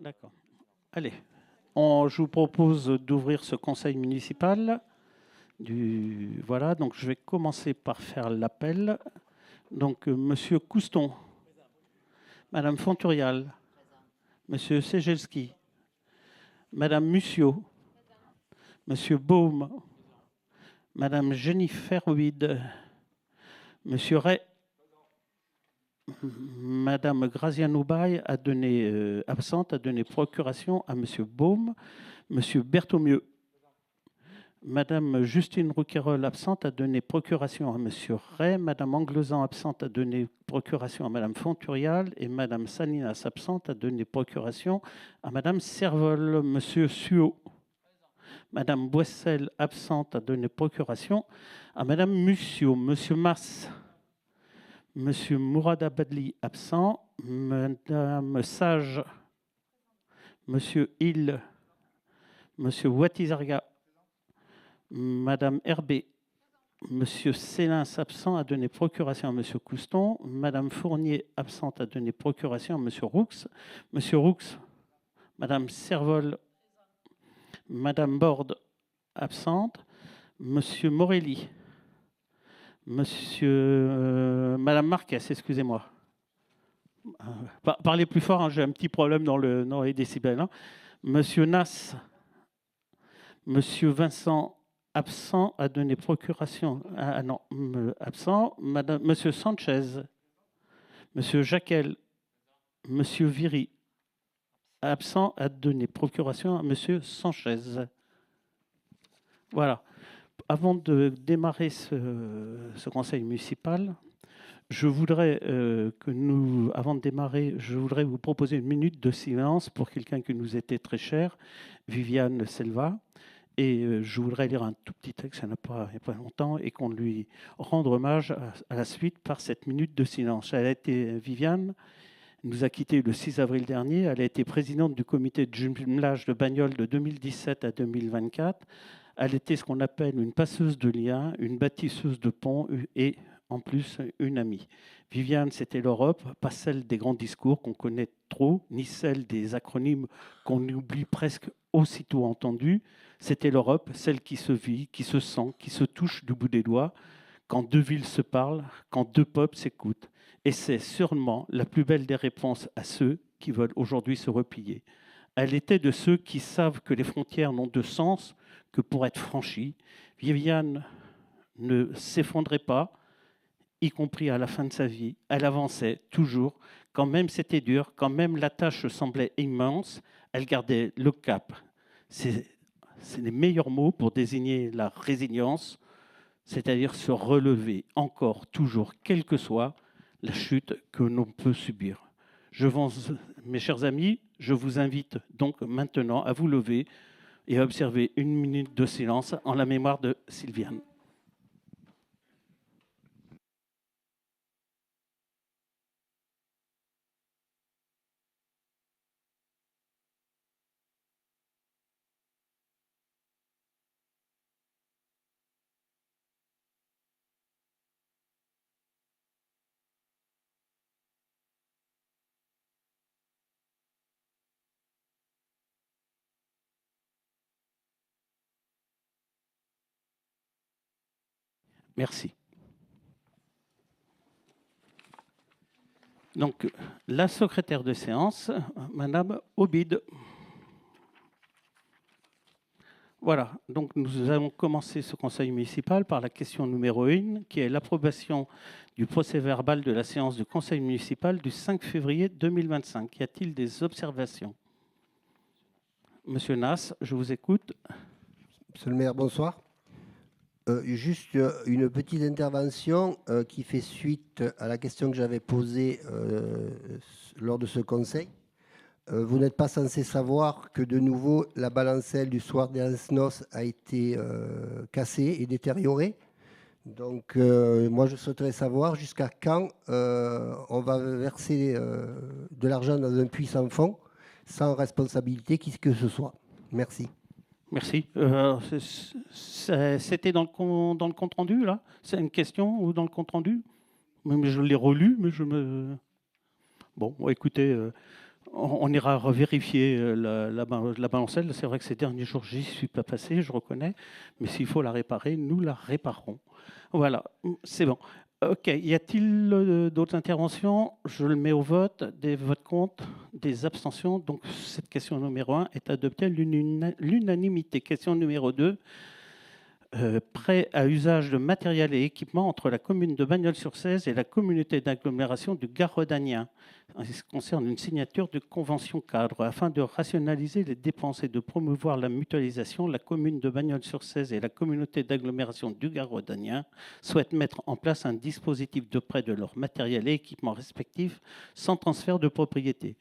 D'accord. Allez, je vous propose d'ouvrir ce conseil municipal. Voilà, donc je vais commencer par faire l'appel. Donc, Monsieur Couston, Madame Fonturial, Monsieur Segelski, Madame Mussio, Monsieur Baume, Madame Jennifer Huide, Monsieur Ray, Madame Graziano-Baye absente, a donné procuration à Monsieur Baume, Monsieur Berthaumieux, Madame Justine Rouquayrol, absente, a donné procuration à Monsieur Ray, Madame Anglezan, absente, a donné procuration à Madame Fonturial, et Madame Salinas, absente, a donné procuration à Madame Servol. Monsieur Suot, Madame Boissel, absente, a donné procuration à Madame Mussio. Monsieur Masse, Monsieur Mourad Abadli, absent. Madame Sage, Monsieur Hill, Monsieur Ouattizarga, Madame Herbé, Monsieur Célin, absent, a donné procuration à Monsieur Couston. Madame Fournier, absente, a donné procuration à Monsieur Roux. Monsieur Roux, Madame Servol, Madame Borde, absente. Monsieur Morelli, Madame Marquez, excusez-moi. Parlez plus fort, hein, j'ai un petit problème dans les décibels. Hein. Monsieur Nas, Monsieur Vincent, absent, a donné procuration. Non, absent. Monsieur Sanchez, Monsieur Jacquel, Monsieur Viry, absent, a donné procuration à Monsieur Sanchez. Voilà. Avant de démarrer ce conseil municipal, je voudrais avant de démarrer, je voudrais vous proposer une minute de silence pour quelqu'un qui nous était très cher, Viviane Selva. Et je voudrais lire un tout petit texte, il n'y a pas longtemps, et qu'on lui rende hommage à la suite par cette minute de silence. Viviane nous a quittés le 6 avril dernier. Elle a été présidente du comité de jumelage de Bagnoles de 2017 à 2024. Elle était ce qu'on appelle une passeuse de liens, une bâtisseuse de ponts et en plus une amie. Viviane, c'était l'Europe, pas celle des grands discours qu'on connaît trop, ni celle des acronymes qu'on oublie presque aussitôt entendus. C'était l'Europe, celle qui se vit, qui se sent, qui se touche du bout des doigts, quand deux villes se parlent, quand deux peuples s'écoutent. Et c'est sûrement la plus belle des réponses à ceux qui veulent aujourd'hui se replier. Elle était de ceux qui savent que les frontières n'ont de sens que pour être franchies. Viviane ne s'effondrait pas, y compris à la fin de sa vie. Elle avançait toujours, quand même c'était dur, quand même la tâche semblait immense, elle gardait le cap. C'est les meilleurs mots pour désigner la résilience, c'est-à-dire se relever encore, toujours, quelle que soit la chute que l'on peut subir. Mes chers amis, je vous invite donc maintenant à vous lever et à observer une minute de silence en la mémoire de Sylviane. Merci. Donc, la secrétaire de séance, Madame Obide. Voilà, donc nous allons commencer ce conseil municipal par la question numéro 1, qui est l'approbation du procès-verbal de la séance du conseil municipal du 5 février 2025. Y a-t-il des observations? Monsieur Nas, je vous écoute. Monsieur le maire, bonsoir. Juste une petite intervention qui fait suite à la question que j'avais posée lors de ce conseil. Vous n'êtes pas censé savoir que de nouveau la balancelle du soir des noces a été cassée et détériorée. Donc moi je souhaiterais savoir jusqu'à quand on va verser de l'argent dans un puits sans fond, sans responsabilité qui que ce soit. Merci. Merci. C'était dans le compte rendu, là? C'est une question ou dans le compte rendu? Mais je l'ai relu, mais je me... Bon, écoutez, on ira revérifier la balancelle. C'est vrai que ces derniers jours, j'y suis pas passé, je reconnais. Mais s'il faut la réparer, nous la réparerons. Voilà, c'est bon. OK. Y a-t-il d'autres interventions? Je le mets au vote. Des votes contre, des abstentions. Donc, cette question numéro 1 est adoptée à l'unanimité. Question numéro 2. Prêt à usage de matériel et équipement entre la commune de Bagnols-sur-Cèze et la communauté d'agglomération du Gard rhodanien. Ce concerne une signature de convention cadre. Afin de rationaliser les dépenses et de promouvoir la mutualisation, la commune de Bagnols-sur-Cèze et la communauté d'agglomération du Gard rhodanien souhaitent mettre en place un dispositif de prêt de leur matériel et équipements respectifs sans transfert de propriété.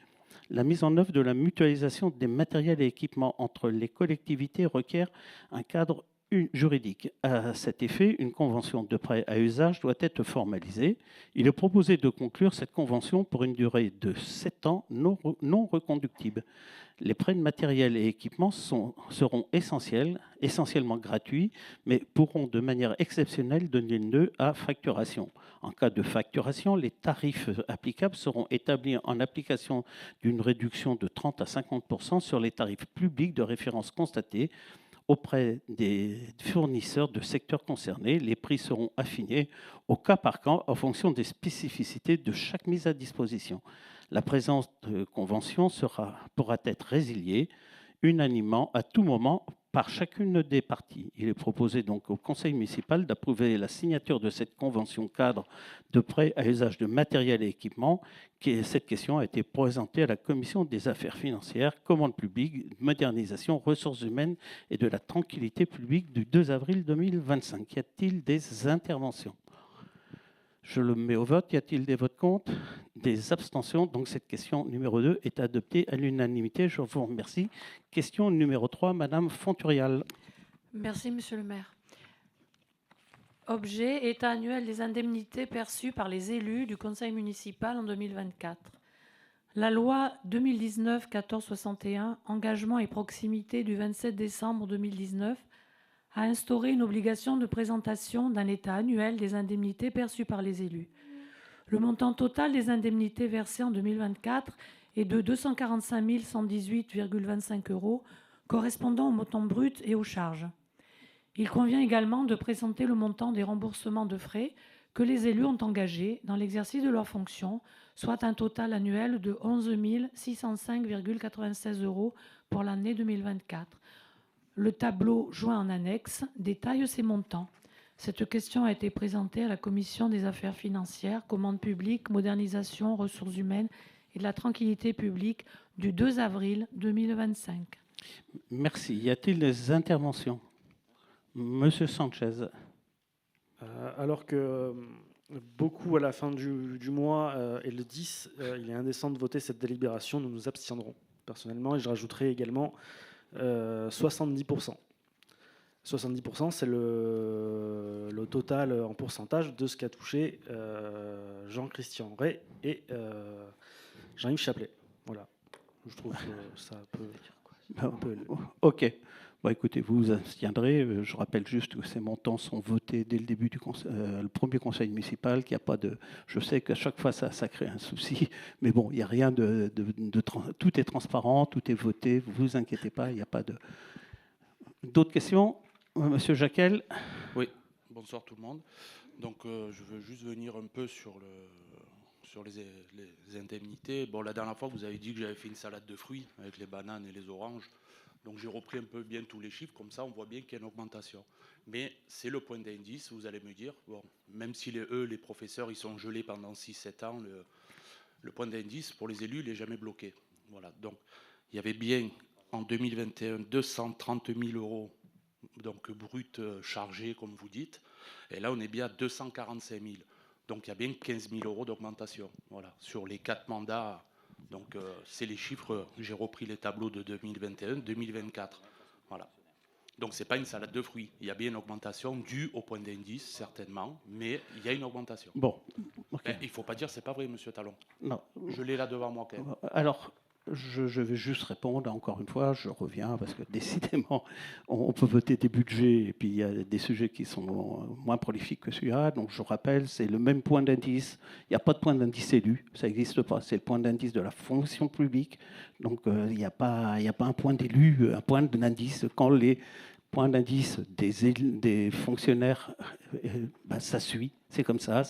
La mise en œuvre de la mutualisation des matériels et équipements entre les collectivités requiert un cadre juridique. À cet effet, une convention de prêt à usage doit être formalisée. Il est proposé de conclure cette convention pour une durée de 7 ans non reconductible. Les prêts de matériel et équipements seront essentiellement gratuits, mais pourront de manière exceptionnelle donner lieu à facturation. En cas de facturation, les tarifs applicables seront établis en application d'une réduction de 30 à 50% sur les tarifs publics de référence constatés auprès des fournisseurs de secteurs concernés. Les prix seront affinés au cas par cas en fonction des spécificités de chaque mise à disposition. La présente convention pourra être résiliée unanimement à tout moment par chacune des parties. Il est proposé donc au Conseil municipal d'approuver la signature de cette convention cadre de prêt à usage de matériel et équipement. Cette question a été présentée à la Commission des affaires financières, commande publique, modernisation, ressources humaines et de la tranquillité publique du 2 avril 2025. Y a-t-il des interventions? Je le mets au vote. Y a-t-il des votes contre? Des abstentions? Donc cette question numéro 2 est adoptée à l'unanimité. Je vous remercie. Question numéro 3, Madame Fonturial. Merci, Monsieur le maire. Objet, état annuel des indemnités perçues par les élus du conseil municipal en 2024. La loi 2019-1461, engagement et proximité du 27 décembre 2019, a instauré une obligation de présentation d'un état annuel des indemnités perçues par les élus. Le montant total des indemnités versées en 2024 est de 245 118,25 €, correspondant au montant brut et aux charges. Il convient également de présenter le montant des remboursements de frais que les élus ont engagés dans l'exercice de leurs fonctions, soit un total annuel de 11 605,96 € pour l'année 2024. Le tableau joint en annexe détaille ces montants. Cette question a été présentée à la Commission des affaires financières, commande publique, modernisation, ressources humaines et de la tranquillité publique du 2 avril 2025. Merci. Y a-t-il des interventions? Monsieur Sanchez. Alors que beaucoup à la fin du mois et le 10, il est indécent de voter cette délibération, nous nous abstiendrons personnellement et je rajouterai également 70%. 70%, c'est le total en pourcentage de ce qu'a touché Jean-Christian Ray et Jean-Yves Chaplet. Voilà, je trouve que ça peut un peu élevé. OK. Bon, écoutez, vous vous abstiendrez. Je rappelle juste que ces montants sont votés dès le début du le premier conseil municipal, qu'il n'y a pas de... Je sais qu'à chaque fois, ça crée un souci, mais bon, il n'y a rien de tout est transparent, tout est voté, vous ne vous inquiétez pas, il n'y a pas de... D'autres questions? Monsieur Jacquel. Oui, bonsoir tout le monde. Donc, je veux juste venir un peu sur les indemnités. Bon, la dernière fois, vous avez dit que j'avais fait une salade de fruits avec les bananes et les oranges. Donc j'ai repris un peu bien tous les chiffres, comme ça on voit bien qu'il y a une augmentation. Mais c'est le point d'indice, vous allez me dire, bon, même si les professeurs, ils sont gelés pendant 6-7 ans, le point d'indice pour les élus, il n'est jamais bloqué. Voilà. Donc il y avait bien en 2021 230 000 € donc brut chargés, comme vous dites, et là on est bien à 245 000. Donc il y a bien 15 000 € d'augmentation, voilà, sur les 4 mandats. Donc, c'est les chiffres, j'ai repris les tableaux de 2021-2024. Voilà. Donc, ce n'est pas une salade de fruits. Il y a bien une augmentation due au point d'indice, certainement, mais il y a une augmentation. Bon, okay. Il ne faut pas dire que ce n'est pas vrai, monsieur Talon. Non. Je l'ai là devant moi, quand même. Alors, Je vais juste répondre, encore une fois, je reviens, parce que décidément, on peut voter des budgets, et puis il y a des sujets qui sont moins prolifiques que celui-là. Donc je rappelle, c'est le même point d'indice. Il n'y a pas de point d'indice élu, ça n'existe pas. C'est le point d'indice de la fonction publique. Donc il n'y a pas un point d'élu, un point d'indice. Quand les points d'indice des fonctionnaires, ça suit. C'est comme ça.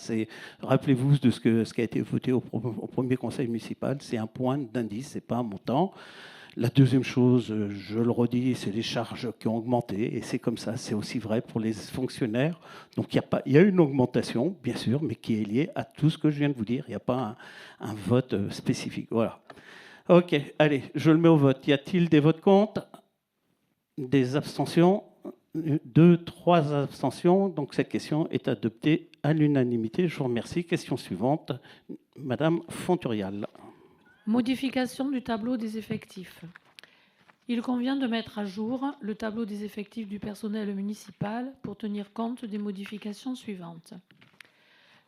Rappelez-vous de ce qui a été voté au premier conseil municipal. C'est un point d'indice, c'est pas un montant. La deuxième chose, je le redis, c'est les charges qui ont augmenté. Et c'est comme ça. C'est aussi vrai pour les fonctionnaires. Donc il y a une augmentation, bien sûr, mais qui est liée à tout ce que je viens de vous dire. Il n'y a pas un vote spécifique. Voilà. OK, allez, je le mets au vote. Y a-t-il des votes contre? Des abstentions? 2, 3 abstentions. Donc cette question est adoptée à l'unanimité. Je vous remercie. Question suivante, Madame Fonturial. Modification du tableau des effectifs. Il convient de mettre à jour le tableau des effectifs du personnel municipal pour tenir compte des modifications suivantes.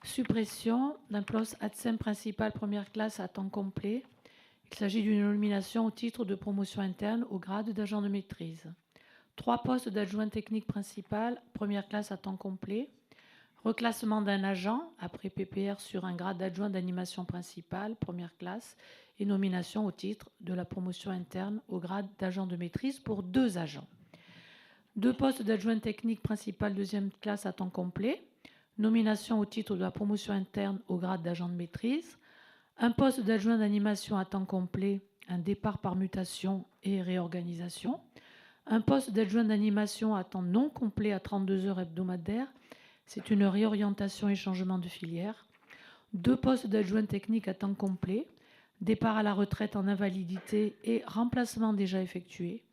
Suppression d'un poste ATSEM principal première classe à temps complet. Il s'agit d'une nomination au titre de promotion interne au grade d'agent de maîtrise. 3 postes d'adjoint technique principal, première classe à temps complet. Reclassement d'un agent, après PPR, sur un grade d'adjoint d'animation principale, première classe, et nomination au titre de la promotion interne au grade d'agent de maîtrise pour 2 agents. 2 postes d'adjoint technique principal, deuxième classe à temps complet. Nomination au titre de la promotion interne au grade d'agent de maîtrise. Un poste d'adjoint d'animation à temps complet, un départ par mutation et réorganisation. Un poste d'adjoint d'animation à temps non complet à 32 heures hebdomadaires. C'est une réorientation et changement de filière. 2 postes d'adjoint technique à temps complet. Départ à la retraite en invalidité et remplacement déjà effectué.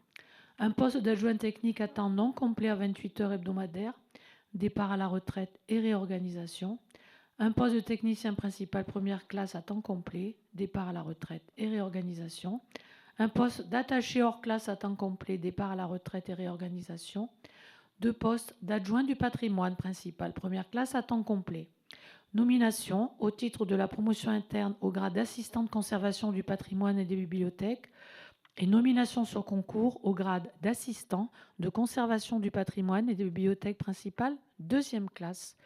Un poste d'adjoint technique à temps non complet à 28 heures hebdomadaires. Départ à la retraite et réorganisation. Un poste de technicien principal première classe à temps complet. Départ à la retraite et réorganisation. Un poste d'attaché hors classe à temps complet, départ à la retraite et réorganisation. 2 postes d'adjoint du patrimoine principal, première classe à temps complet. Nomination au titre de la promotion interne au grade d'assistant de conservation du patrimoine et des bibliothèques et nomination sur concours au grade d'assistant de conservation du patrimoine et des bibliothèques principales, deuxième classe.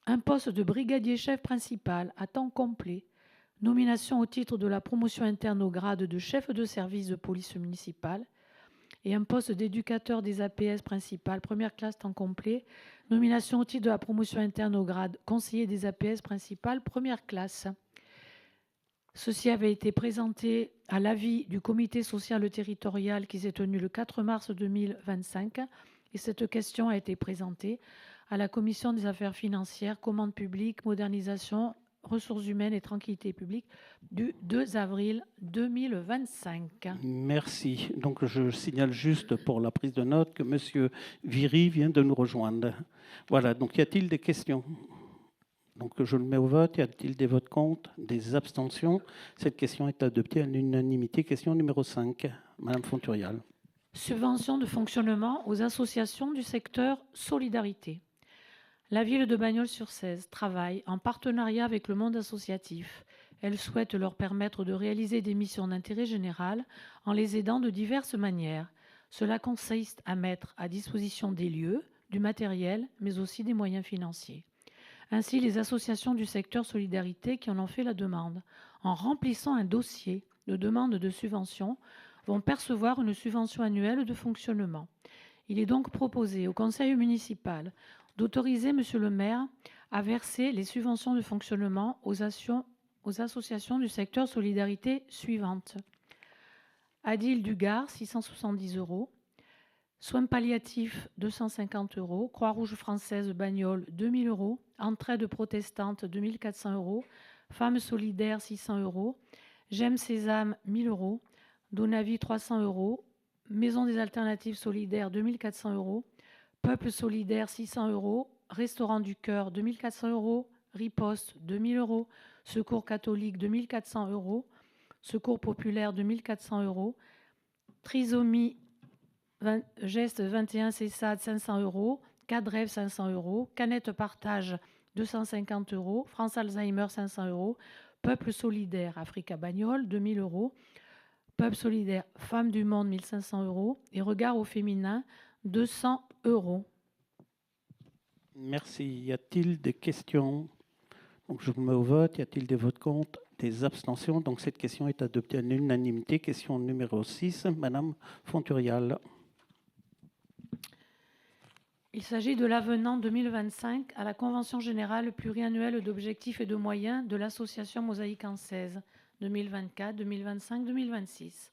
Un poste de brigadier chef principal à temps complet. Nomination au titre de la promotion interne au grade de chef de service de police municipale et un poste d'éducateur des APS principal, première classe temps complet. Nomination au titre de la promotion interne au grade conseiller des APS principal, première classe. Ceci avait été présenté à l'avis du comité social territorial qui s'est tenu le 4 mars 2025 et cette question a été présentée à la commission des affaires financières, commandes publiques, modernisation, ressources humaines et tranquillité publique du 2 avril 2025. Merci. Donc je signale juste pour la prise de note que M. Viry vient de nous rejoindre. Voilà, donc y a-t-il des questions? Donc je le mets au vote. Y a-t-il des votes contre? Des abstentions? Cette question est adoptée à l'unanimité. Question numéro 5. Madame Fonturial. Subvention de fonctionnement aux associations du secteur solidarité. La ville de Bagnols-sur-Cèze travaille en partenariat avec le monde associatif. Elle souhaite leur permettre de réaliser des missions d'intérêt général en les aidant de diverses manières. Cela consiste à mettre à disposition des lieux, du matériel, mais aussi des moyens financiers. Ainsi, les associations du secteur solidarité qui en ont fait la demande, en remplissant un dossier de demande de subvention, vont percevoir une subvention annuelle de fonctionnement. Il est donc proposé au conseil municipal d'autoriser Monsieur le maire à verser les subventions de fonctionnement aux associations du secteur solidarité suivantes. Adil du Gard, 670 €. Soins palliatifs, 250 €. Croix-Rouge française Bagnols, 2000 €. Entraide protestante, 2400 €. Femmes solidaires, 600 €. J'aime Sésame, 1000 €. Donavi, 300 €. Maison des alternatives solidaires, 2400 €. Peuple solidaire, 600 €. Restaurant du Cœur, 2400 €. Riposte, 2000 €. Secours catholique, 2400 €. Secours populaire, 2400 €. Trisomie, geste 21 CESAD, 500 €. Cadrève, 500 €. Canette partage, 250 €. France Alzheimer, 500 €. Peuple solidaire, Africa Bagnols, 2000 €. peuple solidaire Femmes du Monde, 1 500 euros. Et Regard au féminin, 200 euros. Merci. Y a-t-il des questions? Donc, je me mets au vote. Y a-t-il des votes contre? Des abstentions? Donc, cette question est adoptée à l'unanimité. Question numéro 6, Madame Fonturial. Il s'agit de l'avenant 2025 à la Convention générale pluriannuelle d'objectifs et de moyens de l'association Mosaïque en 16, 2024, 2025, 2026.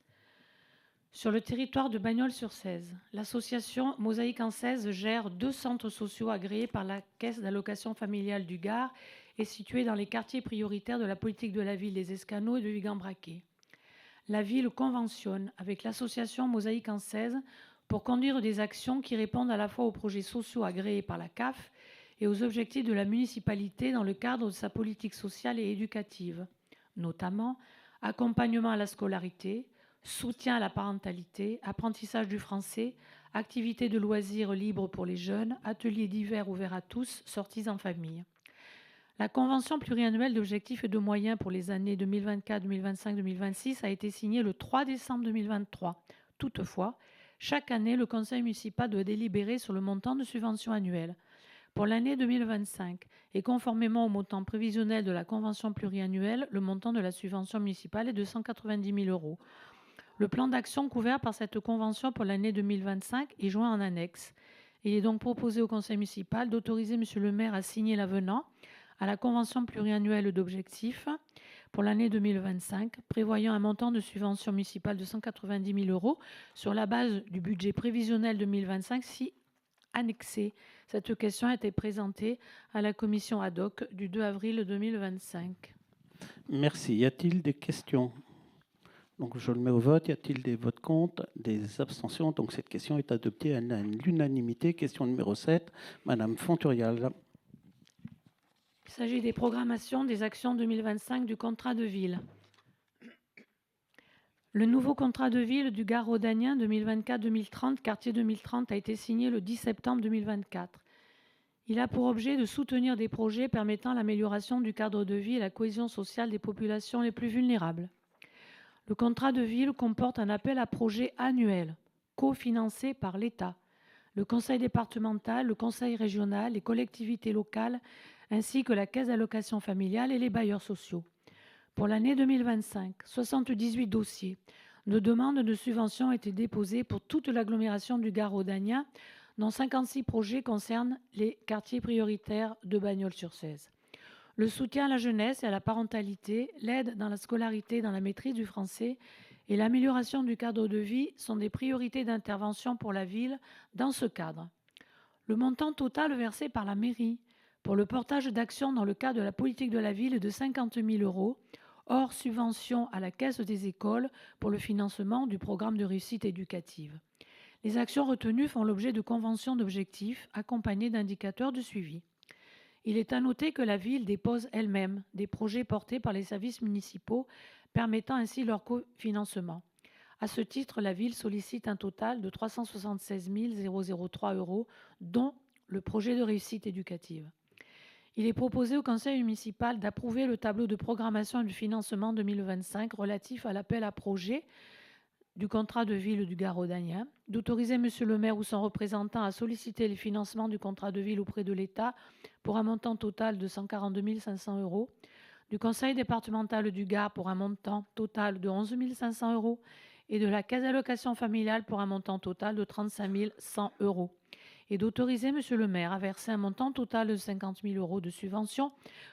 Sur le territoire de Bagnols-sur-Cèze, l'association Mosaïque en 16 gère 2 centres sociaux agréés par la Caisse d'allocation familiale du Gard et situés dans les quartiers prioritaires de la politique de la ville des Escanaux et de Vigan-Braquet. La ville conventionne avec l'association Mosaïque en 16 pour conduire des actions qui répondent à la fois aux projets sociaux agréés par la CAF et aux objectifs de la municipalité dans le cadre de sa politique sociale et éducative, notamment accompagnement à la scolarité, soutien à la parentalité, apprentissage du français, activités de loisirs libres pour les jeunes, ateliers d'hiver ouverts à tous, sorties en famille. La Convention pluriannuelle d'objectifs et de moyens pour les années 2024, 2025, 2026 a été signée le 3 décembre 2023. Toutefois, chaque année, le Conseil municipal doit délibérer sur le montant de subvention annuelle. Pour l'année 2025, et conformément au montant prévisionnel de la Convention pluriannuelle, le montant de la subvention municipale est de 190 000 euros. Le plan d'action couvert par cette convention pour l'année 2025 est joint en annexe. Il est donc proposé au Conseil municipal d'autoriser M. le maire à signer l'avenant à la Convention pluriannuelle d'objectifs pour l'année 2025, prévoyant un montant de subvention municipale de 190 000 euros sur la base du budget prévisionnel 2025 si annexé. Cette question a été présentée à la commission ad hoc du 2 avril 2025. Merci. Y a-t-il des questions? Donc, je le mets au vote. Y a-t-il des votes contre? Des abstentions? Donc, cette question est adoptée à l'unanimité. Question numéro 7, Madame Fonturial. Il s'agit des programmations des actions 2025 du contrat de ville. Le nouveau contrat de ville du Gard rhodanien 2024-2030, quartier 2030, a été signé le 10 septembre 2024. Il a pour objet de soutenir des projets permettant l'amélioration du cadre de vie et la cohésion sociale des populations les plus vulnérables. Le contrat de ville comporte un appel à projets annuel, cofinancé par l'État, le conseil départemental, le conseil régional, les collectivités locales, ainsi que la caisse d'allocation familiale et les bailleurs sociaux. Pour l'année 2025, 78 dossiers de demande de subvention ont été déposés pour toute l'agglomération du Gard rhodanien, dont 56 projets concernent les quartiers prioritaires de Bagnols-sur-Cèze. Le soutien à la jeunesse et à la parentalité, l'aide dans la scolarité et dans la maîtrise du français et l'amélioration du cadre de vie sont des priorités d'intervention pour la ville dans ce cadre. Le montant total versé par la mairie pour le portage d'actions dans le cadre de la politique de la ville est de 50 000 euros, hors subvention à la caisse des écoles pour le financement du programme de réussite éducative. Les actions retenues font l'objet de conventions d'objectifs accompagnées d'indicateurs de suivi. Il est à noter que la ville dépose elle-même des projets portés par les services municipaux, permettant ainsi leur cofinancement. À ce titre, la ville sollicite un total de 376 003 euros, dont le projet de réussite éducative. Il est proposé au conseil municipal d'approuver le tableau de programmation et de financement 2025 relatif à l'appel à projet du contrat de ville du Gard rhodanien, d'autoriser M. le maire ou son représentant à solliciter le financement du contrat de ville auprès de l'État pour un montant total de 142 500 euros, du conseil départemental du Gard pour un montant total de 11 500 euros et de la caisse d'allocation familiale pour un montant total de 35 100 euros, et d'autoriser M. le maire à verser un montant total de 50 000 euros de subvention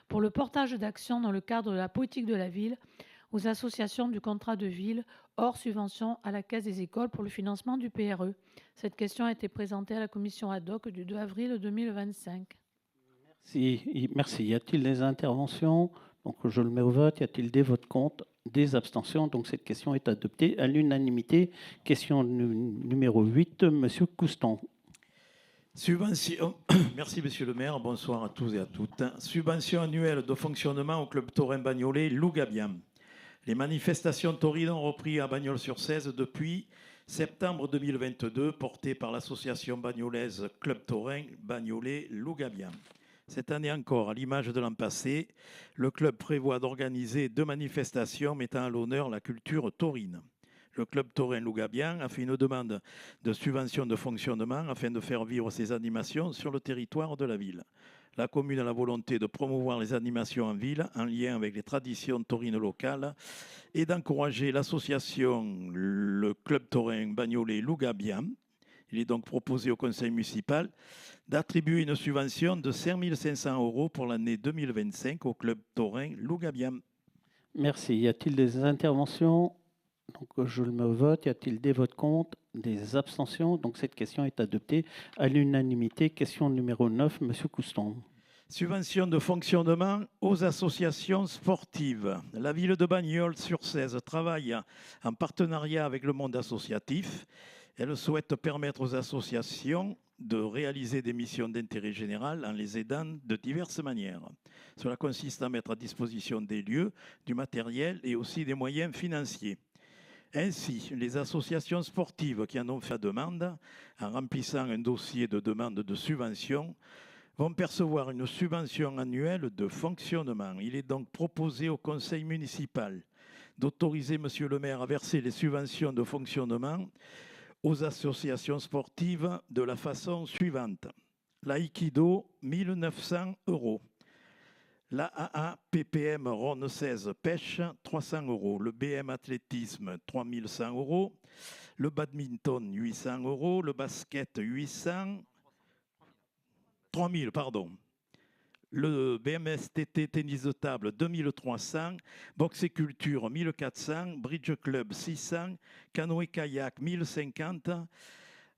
pour le portage d'actions dans le cadre de la politique de la ville aux associations du contrat de ville, hors subvention à la Caisse des écoles pour le financement du PRE. Cette question a été présentée à la commission ad hoc du 2 avril 2025. Merci. Y a-t-il des interventions? Donc, je le mets au vote. Y a-t-il des votes contre? Des abstentions? Donc, cette question est adoptée à l'unanimité. Question numéro 8, Monsieur Couston. Subvention. Merci, monsieur le maire. Bonsoir à tous et à toutes. Subvention annuelle de fonctionnement au club taurin bagnolet Lougabian. Les manifestations taurines ont repris à Bagnols-sur-Cèze depuis septembre 2022, portées par l'association bagnolaise Club Taurin Bagnolet Lougabian. Cette année encore, à l'image de l'an passé, le club prévoit d'organiser 2 manifestations mettant à l'honneur la culture taurine. Le club taurin Lougabian a fait une demande de subvention de fonctionnement afin de faire vivre ses animations sur le territoire de la ville. La commune a la volonté de promouvoir les animations en ville en lien avec les traditions taurines locales et d'encourager l'association le club taurin Bagnolet Lougabian. Il est donc proposé au conseil municipal d'attribuer une subvention de 5 500 € pour l'année 2025 au club taurin Lougabian. Merci. Y a-t-il des interventions? Donc, je le mets au vote. Y a-t-il des votes contre? Des abstentions? Donc, cette question est adoptée à l'unanimité. Question numéro 9, Monsieur Couston. Subvention de fonctionnement aux associations sportives. La ville de Bagnols-sur-Cèze travaille en partenariat avec le monde associatif. Elle souhaite permettre aux associations de réaliser des missions d'intérêt général en les aidant de diverses manières. Cela consiste à mettre à disposition des lieux, du matériel et aussi des moyens financiers. Ainsi, les associations sportives qui en ont fait la demande, en remplissant un dossier de demande de subvention, vont percevoir une subvention annuelle de fonctionnement. Il est donc proposé au conseil municipal d'autoriser Monsieur le maire à verser les subventions de fonctionnement aux associations sportives de la façon suivante. L'aïkido, 1 900 €. La AA PPM Rhône 16 Pêche, 300 €. Le BM Athlétisme, 3 100 €. Le badminton, 800 €. Le basket, 800. 3000, pardon. Le BMSTT tennis de table, 2300. Boxe et culture, 1400. Bridge club, 600. Canoë-kayak, 1050.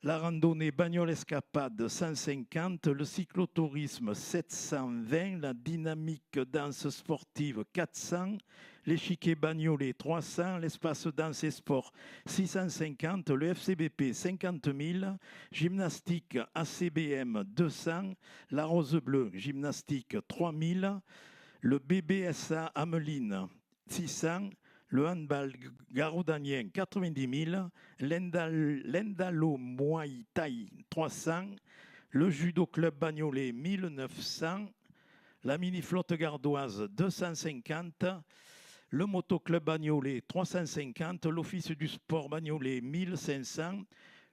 La randonnée Bagnoles Escapade, 150. Le cyclotourisme, 720. La dynamique danse sportive, 400. L'échiquier Bagnolet, 300. L'espace danse et sport, 650. Le FCBP, 50 000. Gymnastique ACBM, 200. La Rose Bleue, gymnastique, 3000. Le BBSA Ameline, 600. Le handball garoudanien, 90 000. L'Endalo Muay Thai, 300. Le judo club Bagnolet, 1900. La mini-flotte gardoise, 250. Le motoclub Bagnolet, 350. L'office du sport Bagnolet, 1500.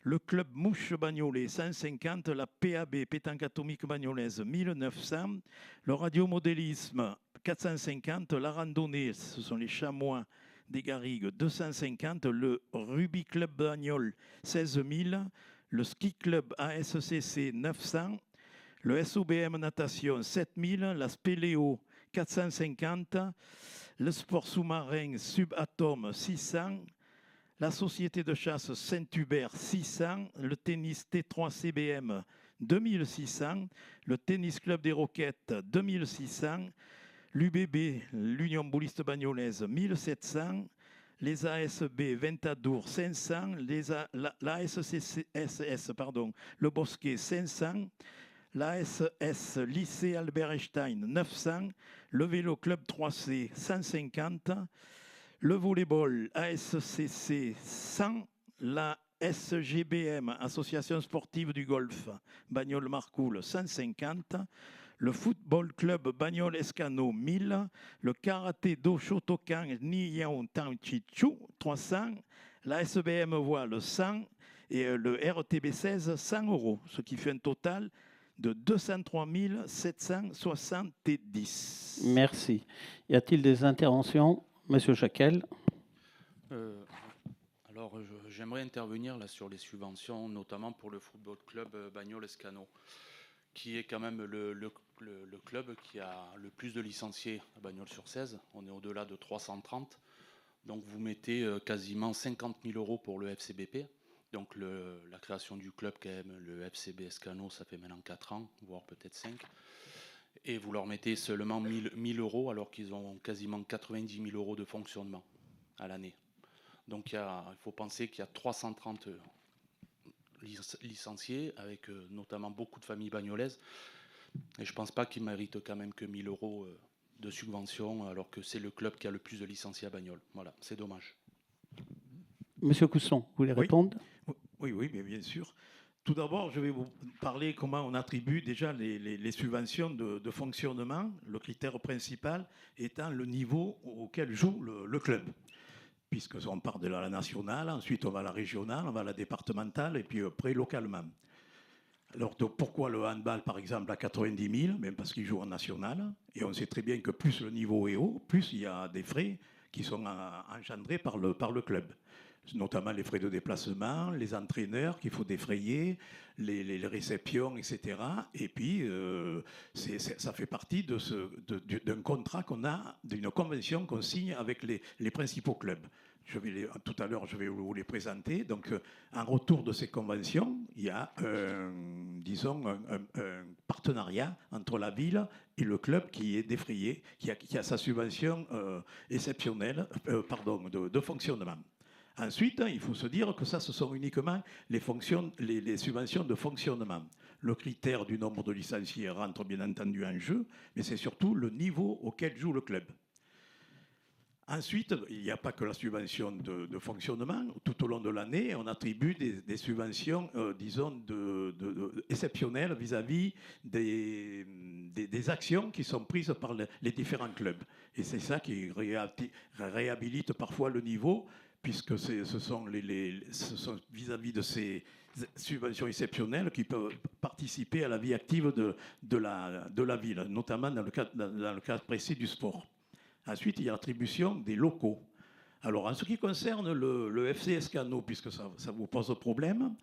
Le club Mouche Bagnolet, 150. La PAB, pétanque atomique bagnolaise, 1900. Le radiomodélisme, 450. La randonnée, ce sont les chamois des Garrigues, 250. Le Rugby Club Bagnol, 16 000. Le Ski Club ASCC, 900. Le SOBM Natation, 7 000. La Spéléo, 450. Le sport sous-marin Subatom, 600. La société de chasse Saint-Hubert, 600. Le tennis T3 CBM, 2600. Le tennis club des Roquettes, 2600. L'UBB, l'Union Bouliste Bagnolaise, 1700. Les ASB Ventadour, 500. L'ASSS, le Bosquet, 500. L'ASS Lycée Albert Einstein, 900. Le vélo club 3C, 150. Le volleyball ASCC, 100. La SGBM, Association sportive du golf, Bagnoles-Marcoule, 150. Le football club Bagnoles-Escano, 1000. Le karaté do Shotokan Niyao Tanchichu, 300. La SBM Voile, 100. Et le RTB 16, 100 €, ce qui fait un total de 203 770. Merci. Y a-t-il des interventions? Monsieur Jacquel. Alors, j'aimerais intervenir là sur les subventions, notamment pour le football club Bagnoles-Escano, qui est quand même le club qui a le plus de licenciés à Bagnols-sur-Cèze. On est au-delà de 330. Donc, vous mettez quasiment 50 000 € pour le FCBP. Donc, la création du club, quand même, le FCB Escano, ça fait maintenant 4 ans, voire peut-être 5. Et vous leur mettez seulement 1 000 € alors qu'ils ont quasiment 90 000 € de fonctionnement à l'année. Donc il faut penser qu'il y a 330 licenciés, avec notamment beaucoup de familles bagnolaises. Et je ne pense pas qu'ils méritent quand même que 1 000 € de subvention, alors que c'est le club qui a le plus de licenciés à Bagnoles. Voilà, c'est dommage. Monsieur Cousson, vous voulez répondre? Oui, bien sûr. Tout d'abord, je vais vous parler comment on attribue déjà les subventions de fonctionnement, le critère principal étant le niveau auquel joue le club. puisqu'on part de la nationale, ensuite on va à la régionale, on va à la départementale, et puis après localement. Alors pourquoi le handball, par exemple, à 90 000, même parce qu'il joue en national, et on sait très bien que plus le niveau est haut, plus il y a des frais qui sont engendrés par le club, notamment les frais de déplacement, les entraîneurs qu'il faut défrayer, les réceptions, etc. Et puis, ça fait partie d'un contrat qu'on a, d'une convention qu'on signe avec les principaux clubs. Tout à l'heure, je vais vous les présenter. Donc, en retour de ces conventions, il y a, disons, un partenariat entre la ville et le club qui est défrayé, qui a sa subvention exceptionnelle de fonctionnement. Ensuite, il faut se dire que ça, ce sont uniquement les subventions de fonctionnement. Le critère du nombre de licenciés rentre bien entendu en jeu, mais c'est surtout le niveau auquel joue le club. Ensuite, il n'y a pas que la subvention de fonctionnement. Tout au long de l'année, on attribue des subventions, disons, exceptionnelles vis-à-vis des actions qui sont prises par les différents clubs. Et c'est ça qui réhabilite parfois le niveau, puisque ce sont vis-à-vis de ces subventions exceptionnelles qui peuvent participer à la vie active de la ville, notamment dans le cas précis du sport. Ensuite, il y a l'attribution des locaux. Alors, en ce qui concerne le FC Escano, puisque ça vous pose problème,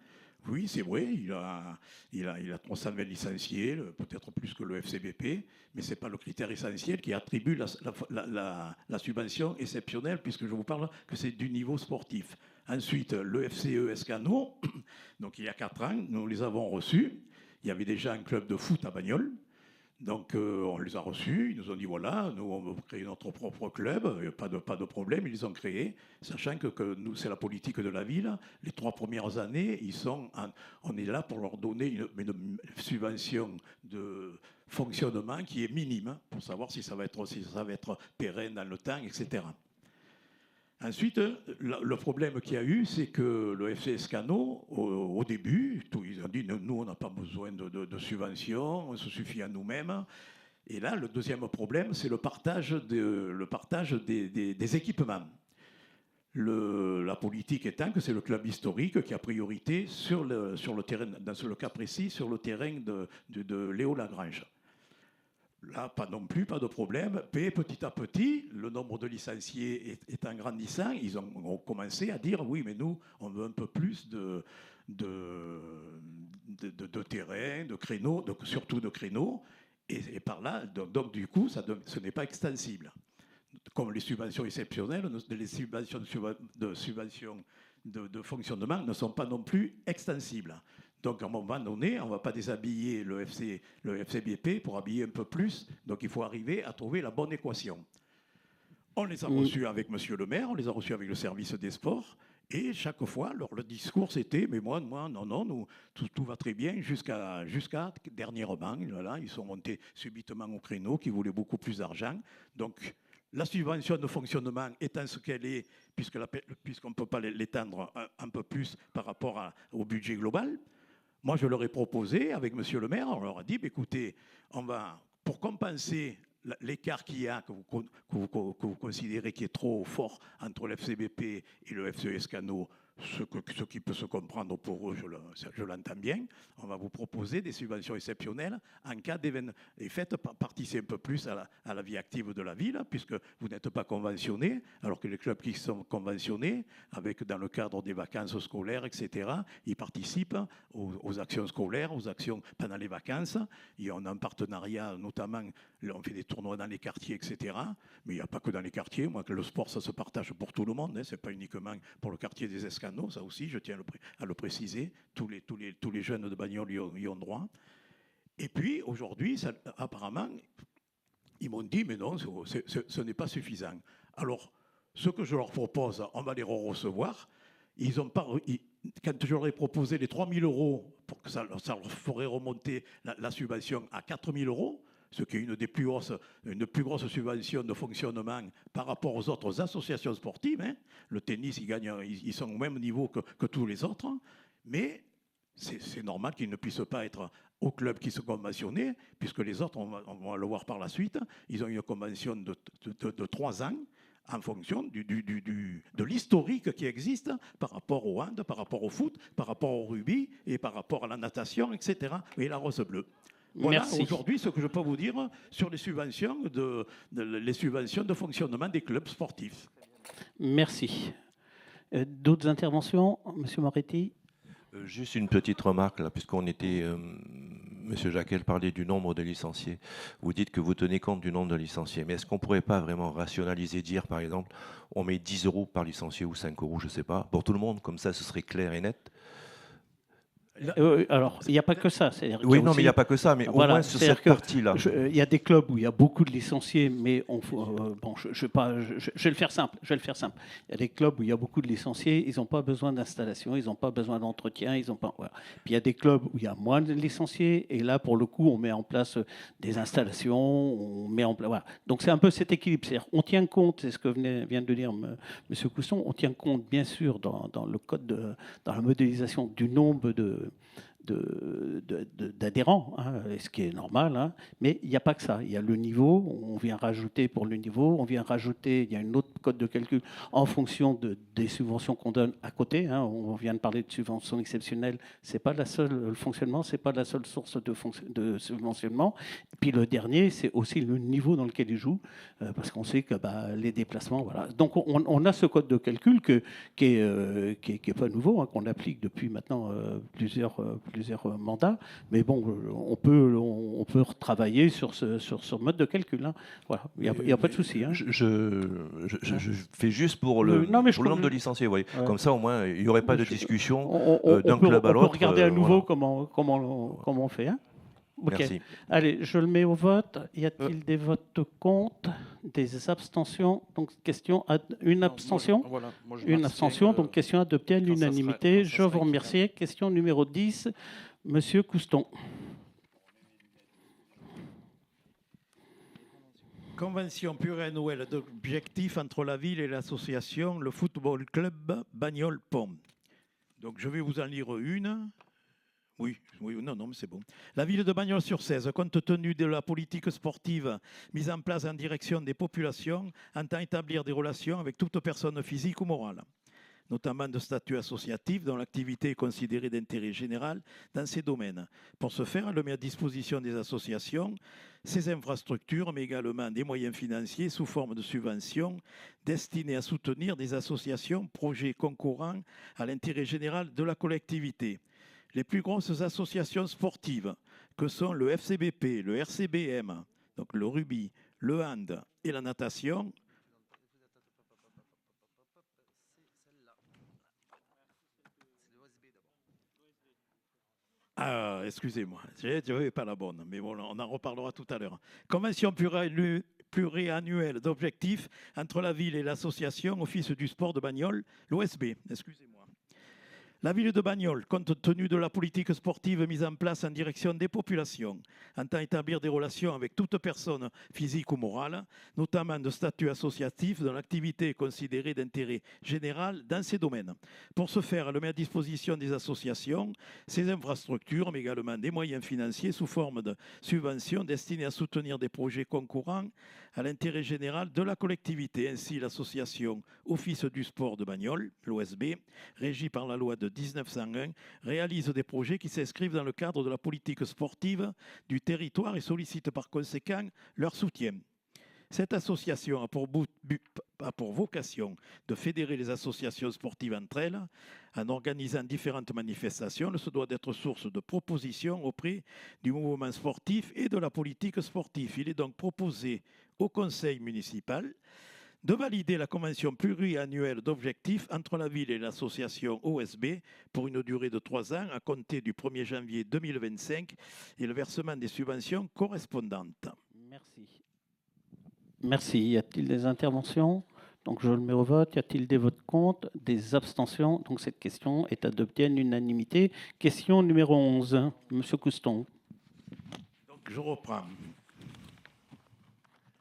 oui, c'est vrai, il a 320 licenciés, peut-être plus que le FCBP, mais ce n'est pas le critère essentiel qui attribue la subvention exceptionnelle, puisque je vous parle que c'est du niveau sportif. Ensuite, le FCE Escano, donc il y a 4 ans, nous les avons reçus. Il y avait déjà un club de foot à Bagnols. Donc, on les a reçus, ils nous ont dit, voilà, nous, on veut créer notre propre club, pas de problème, ils les ont créés, sachant que nous, c'est la politique de la ville. Les 3 premières années, on est là pour leur donner une subvention de fonctionnement qui est minime, pour savoir si ça va être pérenne dans le temps, etc. Ensuite, le problème qu'il y a eu, c'est que le FC Escano, au début, ils ont dit, nous, on n'a pas besoin de subventions, on se suffit à nous-mêmes. Et là, le deuxième problème, c'est le partage des équipements. La politique étant que c'est le club historique qui a priorité sur le terrain, dans le cas précis, sur le terrain de Léo Lagrange. Là, pas de problème. Mais petit à petit, le nombre de licenciés étant grandissant, ils ont commencé à dire oui, mais nous, on veut un peu plus de terrain, de créneaux, surtout de créneaux. Et par là, donc du coup, ce n'est pas extensible. Comme les subventions exceptionnelles, les subventions de fonctionnement ne sont pas non plus extensibles. Donc, à un moment donné, on ne va pas déshabiller le FCBP pour habiller un peu plus. Donc, il faut arriver à trouver la bonne équation. On les a reçus avec Monsieur le maire, on les a reçus avec le service des sports. Et chaque fois, le discours, c'était « mais moi, non, tout va très bien » jusqu'à dernièrement. Là, ils sont montés subitement au créneau, qui voulaient beaucoup plus d'argent. Donc, la subvention de fonctionnement étant ce qu'elle est, puisqu'on ne peut pas l'étendre un peu plus par rapport au budget global, moi, je leur ai proposé, avec Monsieur le maire, on leur a dit, écoutez, pour compenser l'écart qu'il y a, que vous considérez qui est trop fort entre le FCBP et le FCE Escano, ce qui peut se comprendre pour eux, je l'entends bien, on va vous proposer des subventions exceptionnelles en cas d'événement. Et faites participer un peu plus à la vie active de la ville, puisque vous n'êtes pas conventionné, alors que les clubs qui sont conventionnés, dans le cadre des vacances scolaires, etc., ils participent aux actions scolaires, aux actions pendant les vacances. Et on a un partenariat, notamment, on fait des tournois dans les quartiers, etc. Mais il n'y a pas que dans les quartiers. Moi, que le sport, ça se partage pour tout le monde. Ce n'est pas uniquement pour le quartier des Escanos. Ça aussi, je tiens à le préciser. Tous les jeunes de Bagnols y ont droit. Et puis, aujourd'hui, apparemment, ils m'ont dit, mais non, ce n'est pas suffisant. Alors, ce que je leur propose, on va les recevoir. Quand je leur ai proposé les 3 000 €, pour que ça leur ferait remonter la subvention à 4 000 €, ce qui est une plus grosse subvention de fonctionnement par rapport aux autres associations sportives. Hein. Le tennis, ils sont au même niveau que tous les autres, mais c'est normal qu'ils ne puissent pas être au club qui sont conventionnés, puisque les autres, on va le voir par la suite, ils ont une convention de 3 ans en fonction de l'historique qui existe par rapport au hand, par rapport au foot, par rapport au rugby et par rapport à la natation, etc. Et la rose bleue. Voilà Merci. aujourd'hui ce que je peux vous dire sur les subventions les subventions de fonctionnement des clubs sportifs. Merci. D'autres interventions, Monsieur Moretti? Juste une petite remarque, là, puisqu'on était, Monsieur Jacquel parlait du nombre de licenciés. Vous dites que vous tenez compte du nombre de licenciés, mais est-ce qu'on ne pourrait pas vraiment rationaliser, dire par exemple, on met 10 € par licencié ou 5 €, je ne sais pas, pour tout le monde, comme ça ce serait clair et net. Alors, il n'y a pas que ça. Oui, non, mais il n'y a pas que ça, mais Voilà, au moins sur c'est-à-dire cette que partie-là. Il y a des clubs où il y a beaucoup de licenciés, mais bon, je vais le faire simple. Il y a des clubs où il y a beaucoup de licenciés, ils n'ont pas besoin d'installation, ils n'ont pas besoin d'entretien, ils ont pas. Voilà. Puis il y a des clubs où il y a moins de licenciés, et là, pour le coup, on met en place des installations, on met en place. Voilà. Donc c'est un peu cet équilibre. C'est-à-dire, on tient compte, c'est ce que vient de dire M. Cousson, on tient compte bien sûr dans le code, dans la modélisation du nombre d'adhérents, hein, ce qui est normal, hein, mais il n'y a pas que ça. Il y a le niveau, on vient rajouter pour le niveau, on vient rajouter, il y a une autre code de calcul en fonction des subventions qu'on donne à côté. Hein, on vient de parler de subventions exceptionnelles, c'est pas la seule, le fonctionnement, c'est pas la seule source de subventionnement. Et puis le dernier, c'est aussi le niveau dans lequel il joue, parce qu'on sait que les déplacements, voilà. Donc on a ce code de calcul qui est pas nouveau, hein, qu'on applique depuis maintenant plusieurs mandats, mais bon, on peut retravailler sur ce mode de calcul. Hein. Voilà, il n'y a pas de souci. Hein. Je fais juste pour le nombre de licenciés, vous voyez. Ouais. Comme ça, au moins, il n'y aurait pas de discussion d'un club à l'autre. On peut regarder à nouveau comment on fait. Hein. Okay. Merci. Allez, je le mets au vote. Y a-t-il des votes contre, des abstentions? Donc, question à une abstention. Une abstention, donc question adoptée à l'unanimité. Je vous remercie. Question numéro 10, Monsieur Couston. Convention pluriannuelle d'objectifs entre la ville et l'association, le football club Bagnoles-Pont. Donc, je vais vous en lire une. Oui, non, mais c'est bon. La ville de Bagnols-sur-Cèze, compte tenu de la politique sportive mise en place en direction des populations, entend établir des relations avec toute personne physique ou morale, notamment de statut associatif dont l'activité est considérée d'intérêt général dans ces domaines. Pour ce faire, elle met à disposition des associations ces infrastructures, mais également des moyens financiers sous forme de subventions destinés à soutenir des associations, projets concourant à l'intérêt général de la collectivité. Les plus grosses associations sportives, que sont le FCBP, le RCBM, donc le rugby, le hand et la natation, excusez-moi, je n'avais pas la bonne, mais bon, on en reparlera tout à l'heure. Convention pluriannuelle d'objectifs entre la ville et l'association Office du sport de Bagnoles, l'OSB, excusez-moi. La ville de Bagnoles, compte tenu de la politique sportive mise en place en direction des populations, entend établir des relations avec toute personne physique ou morale, notamment de statut associatif dont l'activité est considérée d'intérêt général dans ces domaines. Pour ce faire, elle met à disposition des associations ces infrastructures, mais également des moyens financiers sous forme de subventions destinées à soutenir des projets concourant à l'intérêt général de la collectivité. Ainsi, l'association Office du sport de Bagnoles, l'OSB, régie par la loi de 1901, réalise des projets qui s'inscrivent dans le cadre de la politique sportive du territoire et sollicite par conséquent leur soutien. Cette association a pour vocation de fédérer les associations sportives entre elles en organisant différentes manifestations. Elle se doit d'être source de propositions auprès du mouvement sportif et de la politique sportive. Il est donc proposé au conseil municipal de valider la convention pluriannuelle d'objectifs entre la ville et l'association OSB pour une durée de 3 ans à compter du 1er janvier 2025 et le versement des subventions correspondantes. Merci. Y a-t-il des interventions? Donc je le mets au vote. Y a-t-il des votes contre, des abstentions? Donc cette question est adoptée à l'unanimité. Question numéro 11, Monsieur Couston. Donc je reprends.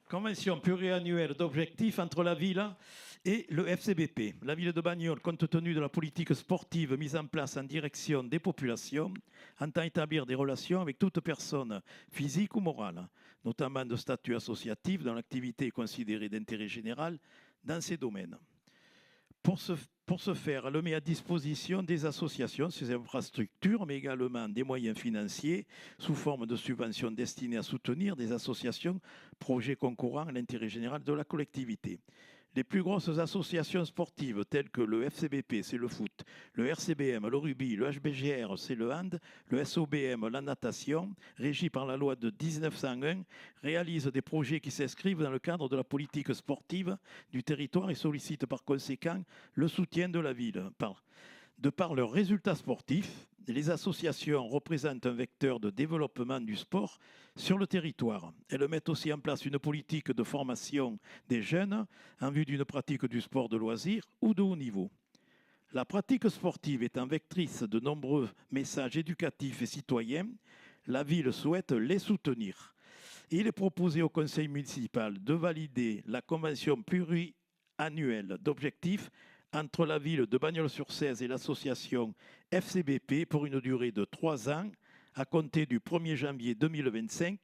Convention pluriannuelle d'objectifs entre la ville et le FCBP. La ville de Bagnoles, compte tenu de la politique sportive mise en place en direction des populations, entend établir des relations avec toute personne physique ou morale, notamment de statut associatif dont l'activité est considérée d'intérêt général dans ces domaines. Pour ce faire, elle met à disposition des associations, ces infrastructures, mais également des moyens financiers sous forme de subventions destinées à soutenir des associations, projets concourant à l'intérêt général de la collectivité. Les plus grosses associations sportives telles que le FCBP, c'est le foot, le RCBM, le rugby, le HBGR, c'est le hand, le SOBM, la natation, régi par la loi de 1901, réalisent des projets qui s'inscrivent dans le cadre de la politique sportive du territoire et sollicitent par conséquent le soutien de la ville. De par leurs résultats sportifs, les associations représentent un vecteur de développement du sport sur le territoire. Elles mettent aussi en place une politique de formation des jeunes en vue d'une pratique du sport de loisir ou de haut niveau. La pratique sportive étant vectrice de nombreux messages éducatifs et citoyens, la ville souhaite les soutenir. Il est proposé au conseil municipal de valider la convention pluriannuelle d'objectifs entre la ville de Bagnols-sur-Cèze et l'association FCBP pour une durée de 3 ans à compter du 1er janvier 2025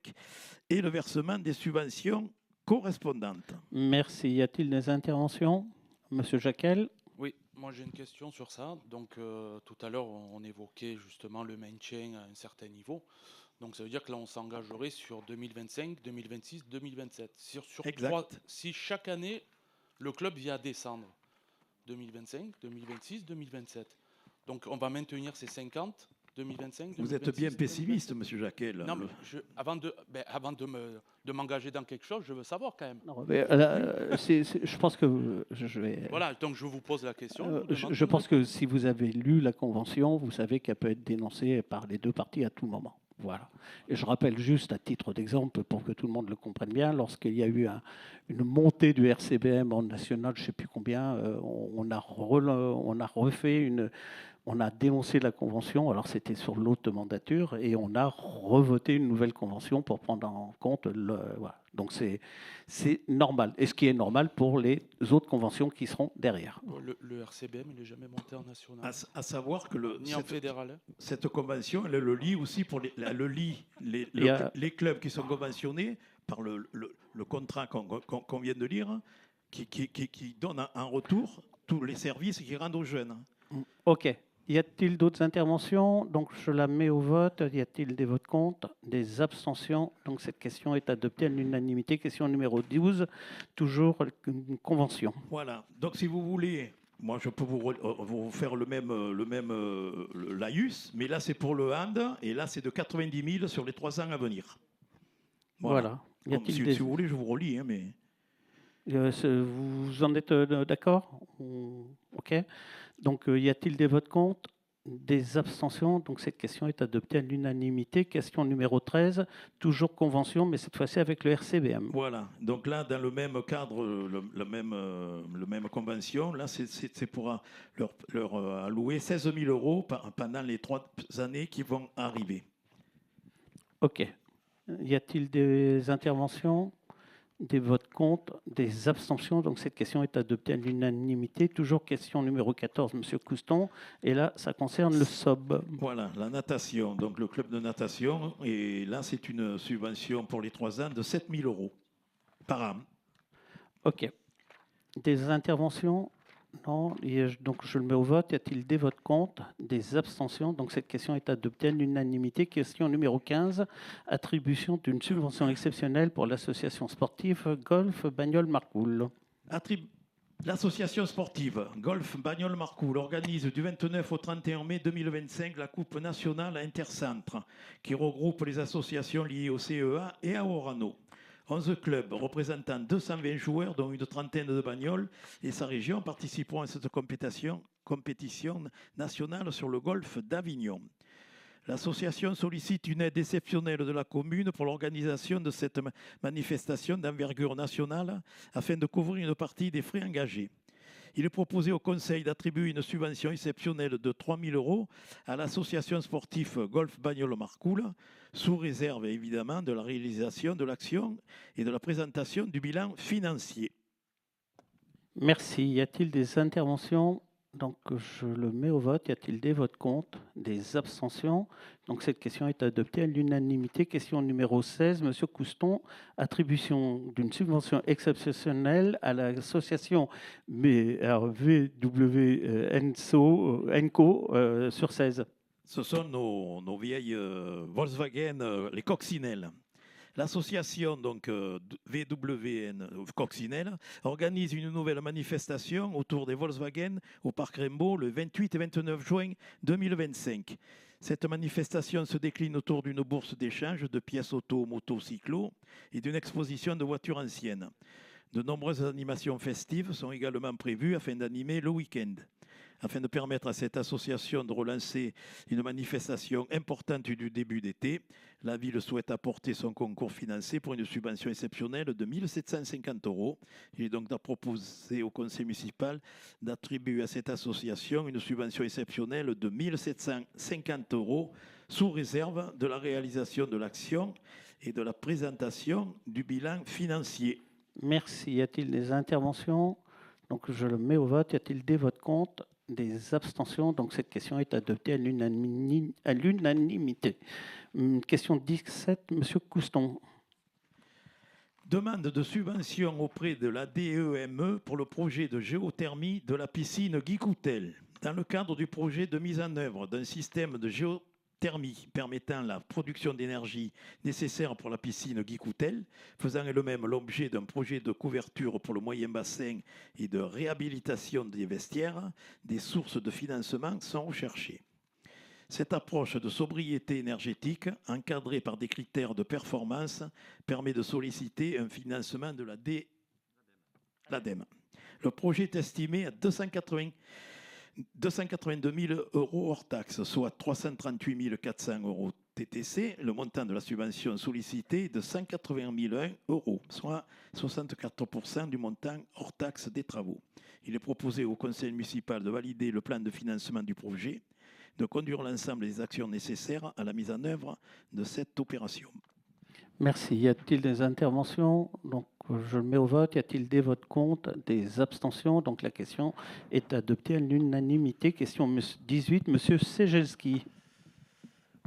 et le versement des subventions correspondantes. Merci. Y a-t-il des interventions? Monsieur Jacquel? Oui, moi j'ai une question sur ça. Donc tout à l'heure on évoquait justement le maintien à un certain niveau. Donc ça veut dire que là on s'engagerait sur 2025, 2026, 2027. Si chaque année le club vient descendre, 2025, 2026, 2027. Donc on va maintenir ces 50, 2025, 2026. Vous êtes bien pessimiste, monsieur Jacquel. Non, mais avant de m'engager dans quelque chose, je veux savoir quand même. Non, mais, je pense que je vais... Voilà, donc je vous pose la question. Je pense que si vous avez lu la convention, vous savez qu'elle peut être dénoncée par les deux parties à tout moment. Voilà. Et je rappelle juste à titre d'exemple, pour que tout le monde le comprenne bien, lorsqu'il y a eu une montée du RCBM en national, je ne sais plus combien, on a dénoncé la convention, alors c'était sur l'autre mandature, et on a revoté une nouvelle convention pour prendre en compte voilà. Donc c'est normal, et ce qui est normal pour les autres conventions qui seront derrière. Le RCBM, il n'est jamais monté en national. À savoir que ni en fédéral. Cette convention, elle le lie aussi pour les clubs qui sont conventionnés par le contrat qu'on vient de lire, qui donne en retour tous les services qu'ils rendent aux jeunes. OK. Y a-t-il d'autres interventions? Donc, je la mets au vote. Y a-t-il des votes contre? Des abstentions? Donc, cette question est adoptée à l'unanimité. Question numéro 12, toujours une convention. Voilà. Donc, si vous voulez, moi, je peux vous faire le même laïus, mais là, c'est pour le hand, et là, c'est de 90 000 sur les 3 ans à venir. Voilà. Si vous voulez, je vous relis, hein, mais... Vous en êtes d'accord? OK. Donc, y a-t-il des votes contre? Des abstentions? Donc, cette question est adoptée à l'unanimité. Question numéro 13, toujours convention, mais cette fois-ci avec le RCBM. Voilà. Donc là, dans le même cadre, le même convention, là, c'est pour leur allouer 16 000 euros pendant les 3 années qui vont arriver. OK. Y a-t-il des interventions? Des votes contre, des abstentions. Donc, cette question est adoptée à l'unanimité. Toujours question numéro 14, M. Couston. Et là, ça concerne le SOB. Voilà, la natation. Donc, le club de natation. Et là, c'est une subvention pour les 3 ans de 7 000 euros par an. OK. Des interventions? Non. Donc, je le mets au vote. Y a-t-il des votes contre, des abstentions? Donc, cette question est adoptée à l'unanimité. Question numéro 15, attribution d'une subvention exceptionnelle pour l'association sportive Golf Bagnols-Marcoul. L'association sportive Golf Bagnols-Marcoul organise du 29 au 31 mai 2025 la Coupe nationale intercentre qui regroupe les associations liées au CEA et à Orano. 11 clubs représentant 220 joueurs, dont une trentaine de Bagnols, et sa région participeront à cette compétition nationale sur le golfe d'Avignon. L'association sollicite une aide exceptionnelle de la commune pour l'organisation de cette manifestation d'envergure nationale afin de couvrir une partie des frais engagés. Il est proposé au Conseil d'attribuer une subvention exceptionnelle de 3 000 euros à l'association sportive Golf Bagnols-Marcoul, sous réserve évidemment de la réalisation de l'action et de la présentation du bilan financier. Merci. Y a-t-il des interventions? Donc, je le mets au vote. Y a-t-il des votes contre? Des abstentions? Donc, cette question est adoptée à l'unanimité. Question numéro 16, Monsieur Couston. Attribution d'une subvention exceptionnelle à l'association VWNCO sur 16. Ce sont nos vieilles Volkswagen, les coccinelles. L'association donc VWN Coccinelle organise une nouvelle manifestation autour des Volkswagen au Parc Raimbault le 28 et 29 juin 2025. Cette manifestation se décline autour d'une bourse d'échange de pièces auto, moto, cyclo et d'une exposition de voitures anciennes. De nombreuses animations festives sont également prévues afin d'animer le week-end. Afin de permettre à cette association de relancer une manifestation importante du début d'été, la ville souhaite apporter son concours financier pour une subvention exceptionnelle de 1 750 €. Il est donc proposé au conseil municipal d'attribuer à cette association une subvention exceptionnelle de 1 750 € sous réserve de la réalisation de l'action et de la présentation du bilan financier. Merci. Y a-t-il des interventions? Donc, je le mets au vote. Y a-t-il des votes contre? Des abstentions? Donc, cette question est adoptée à l'unanimité. Question 17, Monsieur Couston. Demande de subvention auprès de la DEME pour le projet de géothermie de la piscine Guy Coutel. Dans le cadre du projet de mise en œuvre d'un système de géothermie permettant la production d'énergie nécessaire pour la piscine Guy Coutel, faisant elle-même l'objet d'un projet de couverture pour le moyen bassin et de réhabilitation des vestiaires, des sources de financement sont recherchées. Cette approche de sobriété énergétique, encadrée par des critères de performance, permet de solliciter un financement de l'ADEME. Le projet est estimé à 282 000 € hors taxes, soit 338 400 € TTC. Le montant de la subvention sollicitée est de 181 001 €, soit 64% du montant hors taxes des travaux. Il est proposé au conseil municipal de valider le plan de financement du projet, de conduire l'ensemble des actions nécessaires à la mise en œuvre de cette opération. Merci. Y a-t-il des interventions? Donc, je le mets au vote. Y a-t-il des votes contre? Des abstentions? Donc, la question est adoptée à l'unanimité. Question 18, Monsieur Segelski.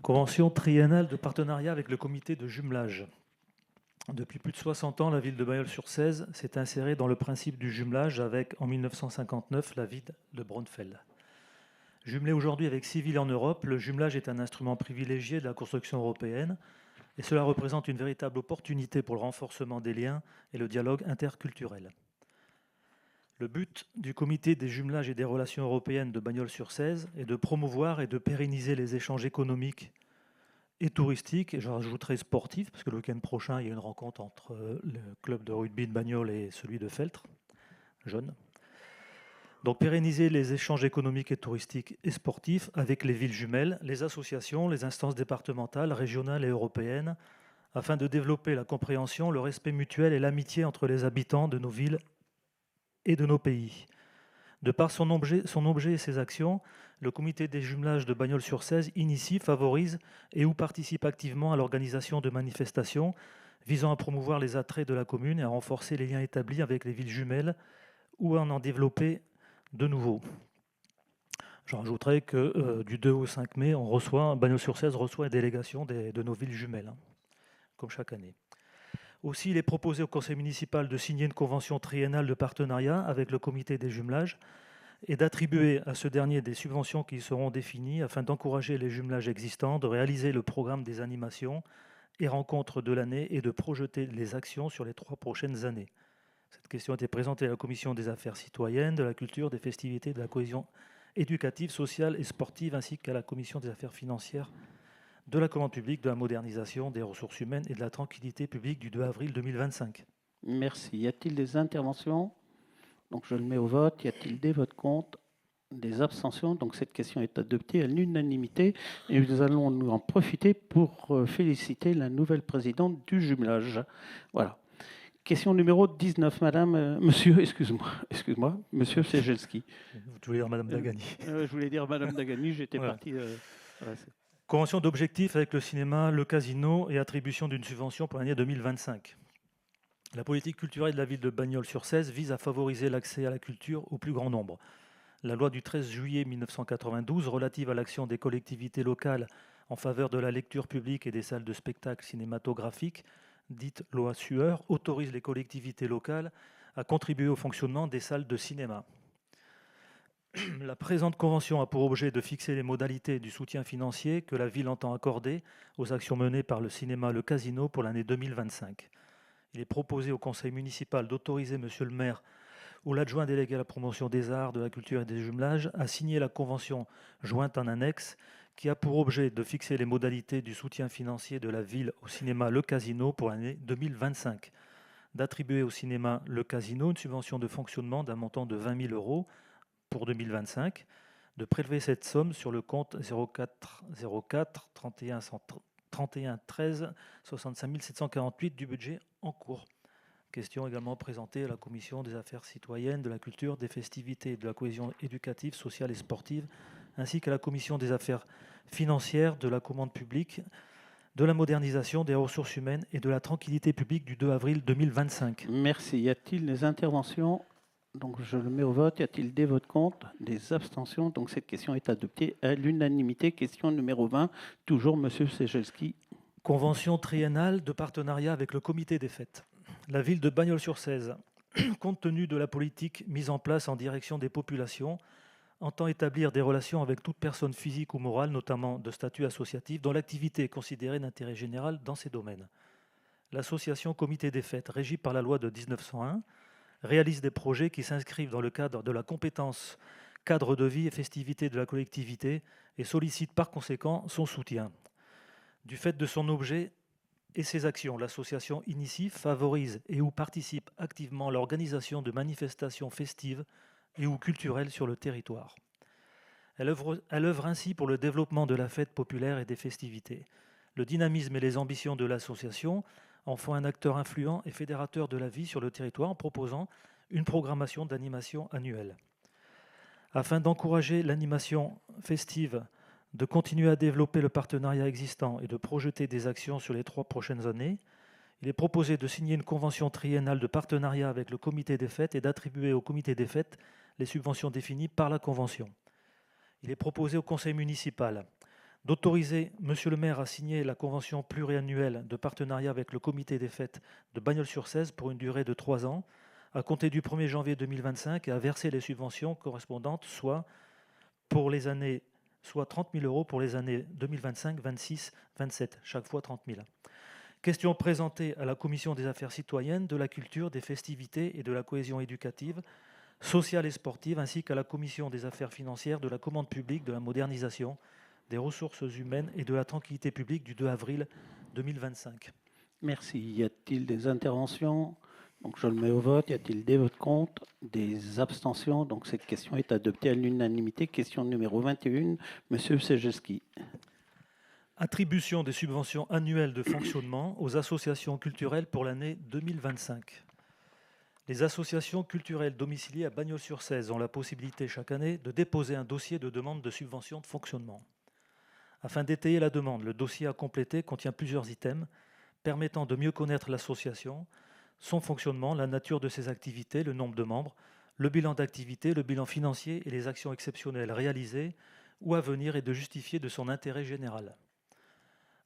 Convention triennale de partenariat avec le comité de jumelage. Depuis plus de 60 ans, la ville de Bagnols-sur-Cèze s'est insérée dans le principe du jumelage avec, en 1959, la ville de Braunfels. Jumelé aujourd'hui avec 6 villes en Europe, le jumelage est un instrument privilégié de la construction européenne et cela représente une véritable opportunité pour le renforcement des liens et le dialogue interculturel. Le but du comité des jumelages et des relations européennes de Bagnols-sur-Cèze est de promouvoir et de pérenniser les échanges économiques et touristiques, et j'en rajouterai sportifs, parce que le week-end prochain, il y a une rencontre entre le club de rugby de Bagnols et celui de Feltre, jeune. Donc pérenniser les échanges économiques et touristiques et sportifs avec les villes jumelles, les associations, les instances départementales, régionales et européennes, afin de développer la compréhension, le respect mutuel et l'amitié entre les habitants de nos villes et de nos pays. De par son objet et ses actions, le comité des jumelages de Bagnols-sur-Cèze initie, favorise et ou participe activement à l'organisation de manifestations visant à promouvoir les attraits de la commune et à renforcer les liens établis avec les villes jumelles ou à en développer de nouveau. J'en rajouterai que du 2 au 5 mai, Bagnols-sur-Cèze reçoit une délégation de nos villes jumelles, comme chaque année. Aussi, il est proposé au conseil municipal de signer une convention triennale de partenariat avec le comité des jumelages et d'attribuer à ce dernier des subventions qui seront définies afin d'encourager les jumelages existants, de réaliser le programme des animations et rencontres de l'année et de projeter les actions sur les 3 prochaines années. Cette question a été présentée à la commission des affaires citoyennes, de la culture, des festivités, de la cohésion éducative, sociale et sportive, ainsi qu'à la commission des affaires financières, de la commande publique, de la modernisation des ressources humaines et de la tranquillité publique du 2 avril 2025. Merci. Y a-t-il des interventions? Donc, je le mets au vote. Y a-t-il des votes contre? Des abstentions? Donc, cette question est adoptée à l'unanimité et nous allons nous en profiter pour féliciter la nouvelle présidente du jumelage. Voilà. Question numéro 19, Monsieur Segelski. Vous voulez dire Madame Dagani. Je voulais dire Madame Dagani, j'étais parti... Convention d'objectifs avec le cinéma, le casino et attribution d'une subvention pour l'année 2025. La politique culturelle de la ville de Bagnols-sur-Cèze vise à favoriser l'accès à la culture au plus grand nombre. la loi du 13 juillet 1992 relative à l'action des collectivités locales en faveur de la lecture publique et des salles de spectacle cinématographiques, dite loi Sueur, autorise les collectivités locales à contribuer au fonctionnement des salles de cinéma. La présente convention a pour objet de fixer les modalités du soutien financier que la ville entend accorder aux actions menées par le cinéma Le Casino pour l'année 2025. Il est proposé au conseil municipal d'autoriser monsieur le maire ou l'adjoint délégué à la promotion des arts, de la culture et des jumelages à signer la convention jointe en annexe qui a pour objet de fixer les modalités du soutien financier de la ville au cinéma Le Casino pour l'année 2025, d'attribuer au cinéma Le Casino une subvention de fonctionnement d'un montant de 20 000 € pour 2025, de prélever cette somme sur le compte 04 04 31 13 65 748 du budget en cours. Question également présentée à la Commission des affaires citoyennes, de la culture, des festivités et de la cohésion éducative, sociale et sportive, ainsi qu'à la Commission des affaires financières, de la commande publique, de la modernisation des ressources humaines et de la tranquillité publique du 2 avril 2025. Merci. Y a-t-il des interventions? Donc je le mets au vote. Y a-t-il des votes contre? Des abstentions? Donc cette question est adoptée à l'unanimité. Question numéro 20, toujours Monsieur Segelski. Convention triennale de partenariat avec le comité des fêtes. La ville de Bagnols-sur-Cèze, compte tenu de la politique mise en place en direction des populations, entend établir des relations avec toute personne physique ou morale, notamment de statut associatif, dont l'activité est considérée d'intérêt général dans ces domaines. L'association Comité des Fêtes, régie par la loi de 1901, réalise des projets qui s'inscrivent dans le cadre de la compétence cadre de vie et festivités de la collectivité et sollicite par conséquent son soutien. Du fait de son objet et ses actions, l'association initie, favorise et ou participe activement à l'organisation de manifestations festives et ou culturelles sur le territoire. Elle œuvre ainsi pour le développement de la fête populaire et des festivités. Le dynamisme et les ambitions de l'association en font un acteur influent et fédérateur de la vie sur le territoire en proposant une programmation d'animation annuelle. Afin d'encourager l'animation festive, de continuer à développer le partenariat existant et de projeter des actions sur les 3 prochaines années, il est proposé de signer une convention triennale de partenariat avec le comité des fêtes et d'attribuer au comité des fêtes les subventions définies par la convention. Il est proposé au conseil municipal d'autoriser monsieur le maire à signer la convention pluriannuelle de partenariat avec le comité des fêtes de Bagnols-sur-Cèze pour une durée de 3 ans, à compter du 1er janvier 2025, et à verser les subventions correspondantes, soit 30 000 € pour les années 2025, 26, 27, chaque fois 30 000. Question présentée à la Commission des affaires citoyennes, de la culture, des festivités et de la cohésion éducative, sociale et sportive, ainsi qu'à la Commission des affaires financières, de la commande publique, de la modernisation, des ressources humaines et de la tranquillité publique du 2 avril 2025. Merci. Y a-t-il des interventions? Donc je le mets au vote. Y a-t-il des votes contre? Des abstentions? Donc cette question est adoptée à l'unanimité. Question numéro 21, Monsieur Segelski. Attribution des subventions annuelles de fonctionnement aux associations culturelles pour l'année 2025. Les associations culturelles domiciliées à Bagnols-sur-Cèze ont la possibilité chaque année de déposer un dossier de demande de subvention de fonctionnement. Afin d'étayer la demande, le dossier à compléter contient plusieurs items permettant de mieux connaître l'association, son fonctionnement, la nature de ses activités, le nombre de membres, le bilan d'activité, le bilan financier et les actions exceptionnelles réalisées ou à venir, et de justifier de son intérêt général.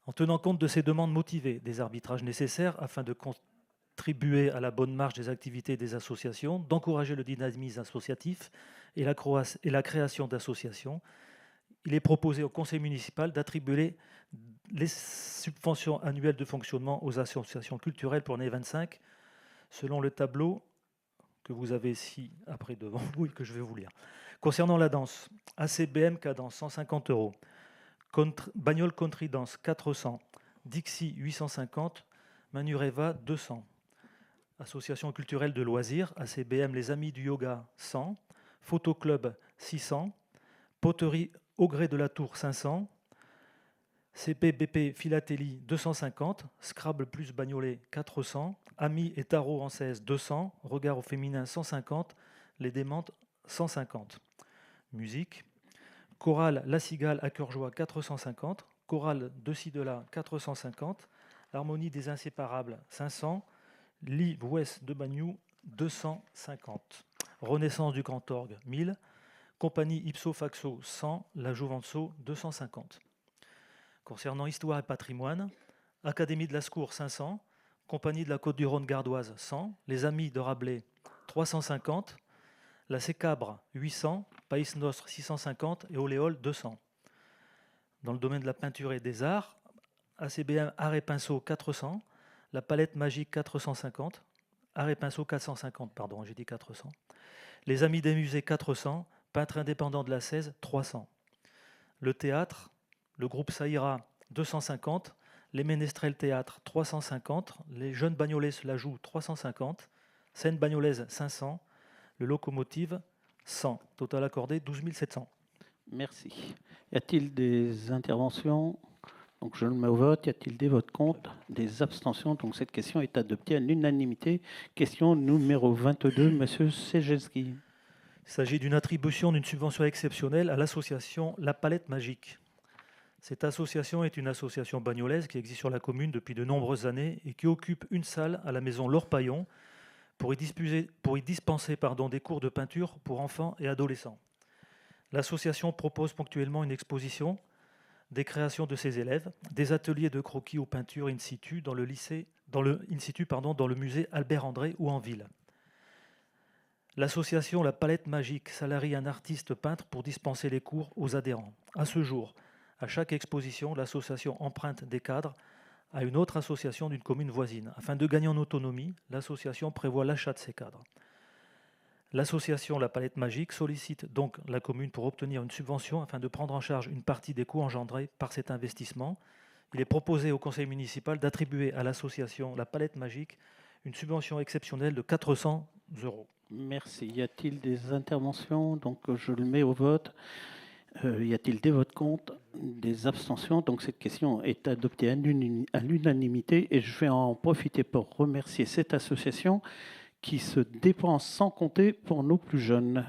En tenant compte de ces demandes motivées, des arbitrages nécessaires afin de contribuer à la bonne marche des activités des associations, d'encourager le dynamisme associatif et la création d'associations, il est proposé au conseil municipal d'attribuer les subventions annuelles de fonctionnement aux associations culturelles pour l'année 25, selon le tableau que vous avez ici après devant vous et que je vais vous lire. Concernant la danse, ACBM Cadence 150 €, Bagnols Country Dance 400, Dixie 850, Manureva 200. Association culturelle de loisirs, ACBM Les Amis du Yoga 100, Photo Club 600, Poterie Au Gré de la Tour 500, CPBP Philatélie 250, Scrabble plus Bagnolet 400, Amis et Tarot en 16 200, Regard au féminin 150, Les Démentes 150. Musique, Chorale La Cigale à Cœur-Joie 450, Chorale de ci de là 450, Harmonie des Inséparables 500, Live Ouest de Bagnoux 250, Renaissance du Grand Orgue 1000, Compagnie Ipso Faxo 100, la Jouvenceau 250. Concernant Histoire et patrimoine, Académie de la Secours 500, Compagnie de la Côte-du-Rhône gardoise 100, les Amis de Rabelais 350, la Sécabre 800, Pays Nostre 650 et Oléole 200. Dans le domaine de la peinture et des arts, ACBM Art et Pinceau 400, la Palette Magique 450, Art et Pinceau 450, pardon, j'ai dit 400. Les Amis des Musées 400, Peintres indépendants de la 16 300. Le théâtre, le groupe Saïra 250, les Ménestrels Théâtre 350, les Jeunes Bagnolais la Joue 350, Scène Bagnolaise 500, le Locomotive 100. Total accordé 12 700. Merci. Y a-t-il des interventions? Donc je le mets au vote. Y a-t-il des votes contre? Des abstentions? Donc cette question est adoptée à l'unanimité. Question numéro 22, Monsieur Sejelski. Il s'agit d'une attribution d'une subvention exceptionnelle à l'association La Palette Magique. Cette association est une association bagnolaise qui existe sur la commune depuis de nombreuses années et qui occupe une salle à la maison L'Orpaillon pour y dispenser des cours de peinture pour enfants et adolescents. L'association propose ponctuellement une exposition, des créations de ses élèves, des ateliers de croquis ou peinture in situ dans le musée Albert André ou en ville. L'association La Palette Magique salarie un artiste peintre pour dispenser les cours aux adhérents. À ce jour, à chaque exposition, l'association emprunte des cadres à une autre association d'une commune voisine. Afin de gagner en autonomie, l'association prévoit l'achat de ces cadres. L'association La Palette Magique sollicite donc la commune pour obtenir une subvention afin de prendre en charge une partie des coûts engendrés par cet investissement. Il est proposé au conseil municipal d'attribuer à l'association La Palette Magique une subvention exceptionnelle de 400 €. Merci. Y a-t-il des interventions? Donc je le mets au vote. Y a-t-il des votes contre? Des abstentions? Donc cette question est adoptée à l'unanimité et je vais en profiter pour remercier cette association qui se dépense sans compter pour nos plus jeunes.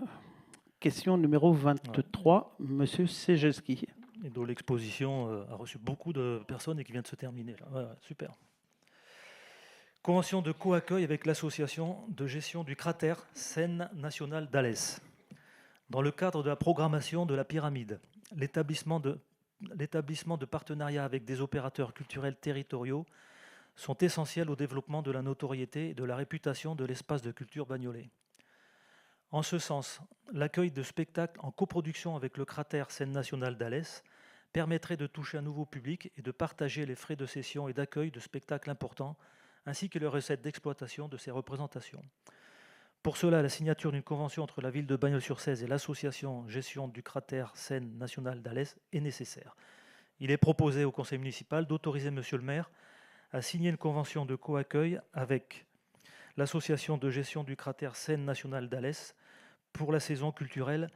Question numéro 23, Monsieur Sejelski. Et dont l'exposition a reçu beaucoup de personnes et qui vient de se terminer. Là. Ouais, super. Convention de co-accueil avec l'association de gestion du cratère Scène nationale d'Alès. Dans le cadre de la programmation de la pyramide, l'établissement de partenariats avec des opérateurs culturels territoriaux sont essentiels au développement de la notoriété et de la réputation de l'espace de culture bagnolais. En ce sens, l'accueil de spectacles en coproduction avec le cratère Scène nationale d'Alès permettrait de toucher un nouveau public et de partager les frais de session et d'accueil de spectacles importants, ainsi que les recettes d'exploitation de ces représentations. Pour cela, la signature d'une convention entre la ville de Bagnols-sur-Cèze et l'association Gestion du cratère Scène nationale d'Alès est nécessaire. Il est proposé au conseil municipal d'autoriser monsieur le maire à signer une convention de co-accueil avec l'association de gestion du cratère Scène nationale d'Alès pour la saison culturelle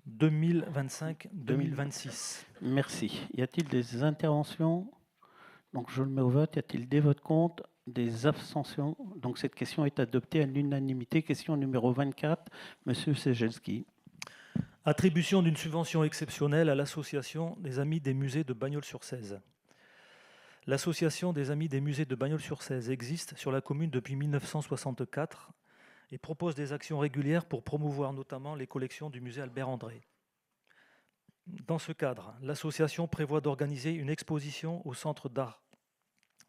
2025-2026. Merci. Y a-t-il des interventions? Donc je le mets au vote. Y a-t-il des votes contre? Des abstentions? Donc cette question est adoptée à l'unanimité. Question numéro 24, Monsieur Sejelski. Attribution d'une subvention exceptionnelle à l'association des Amis des musées de Bagnols-sur-Cèze. L'association des Amis des musées de Bagnols-sur-Cèze existe sur la commune depuis 1964 et propose des actions régulières pour promouvoir notamment les collections du musée Albert André. Dans ce cadre, l'association prévoit d'organiser une exposition au Centre d'art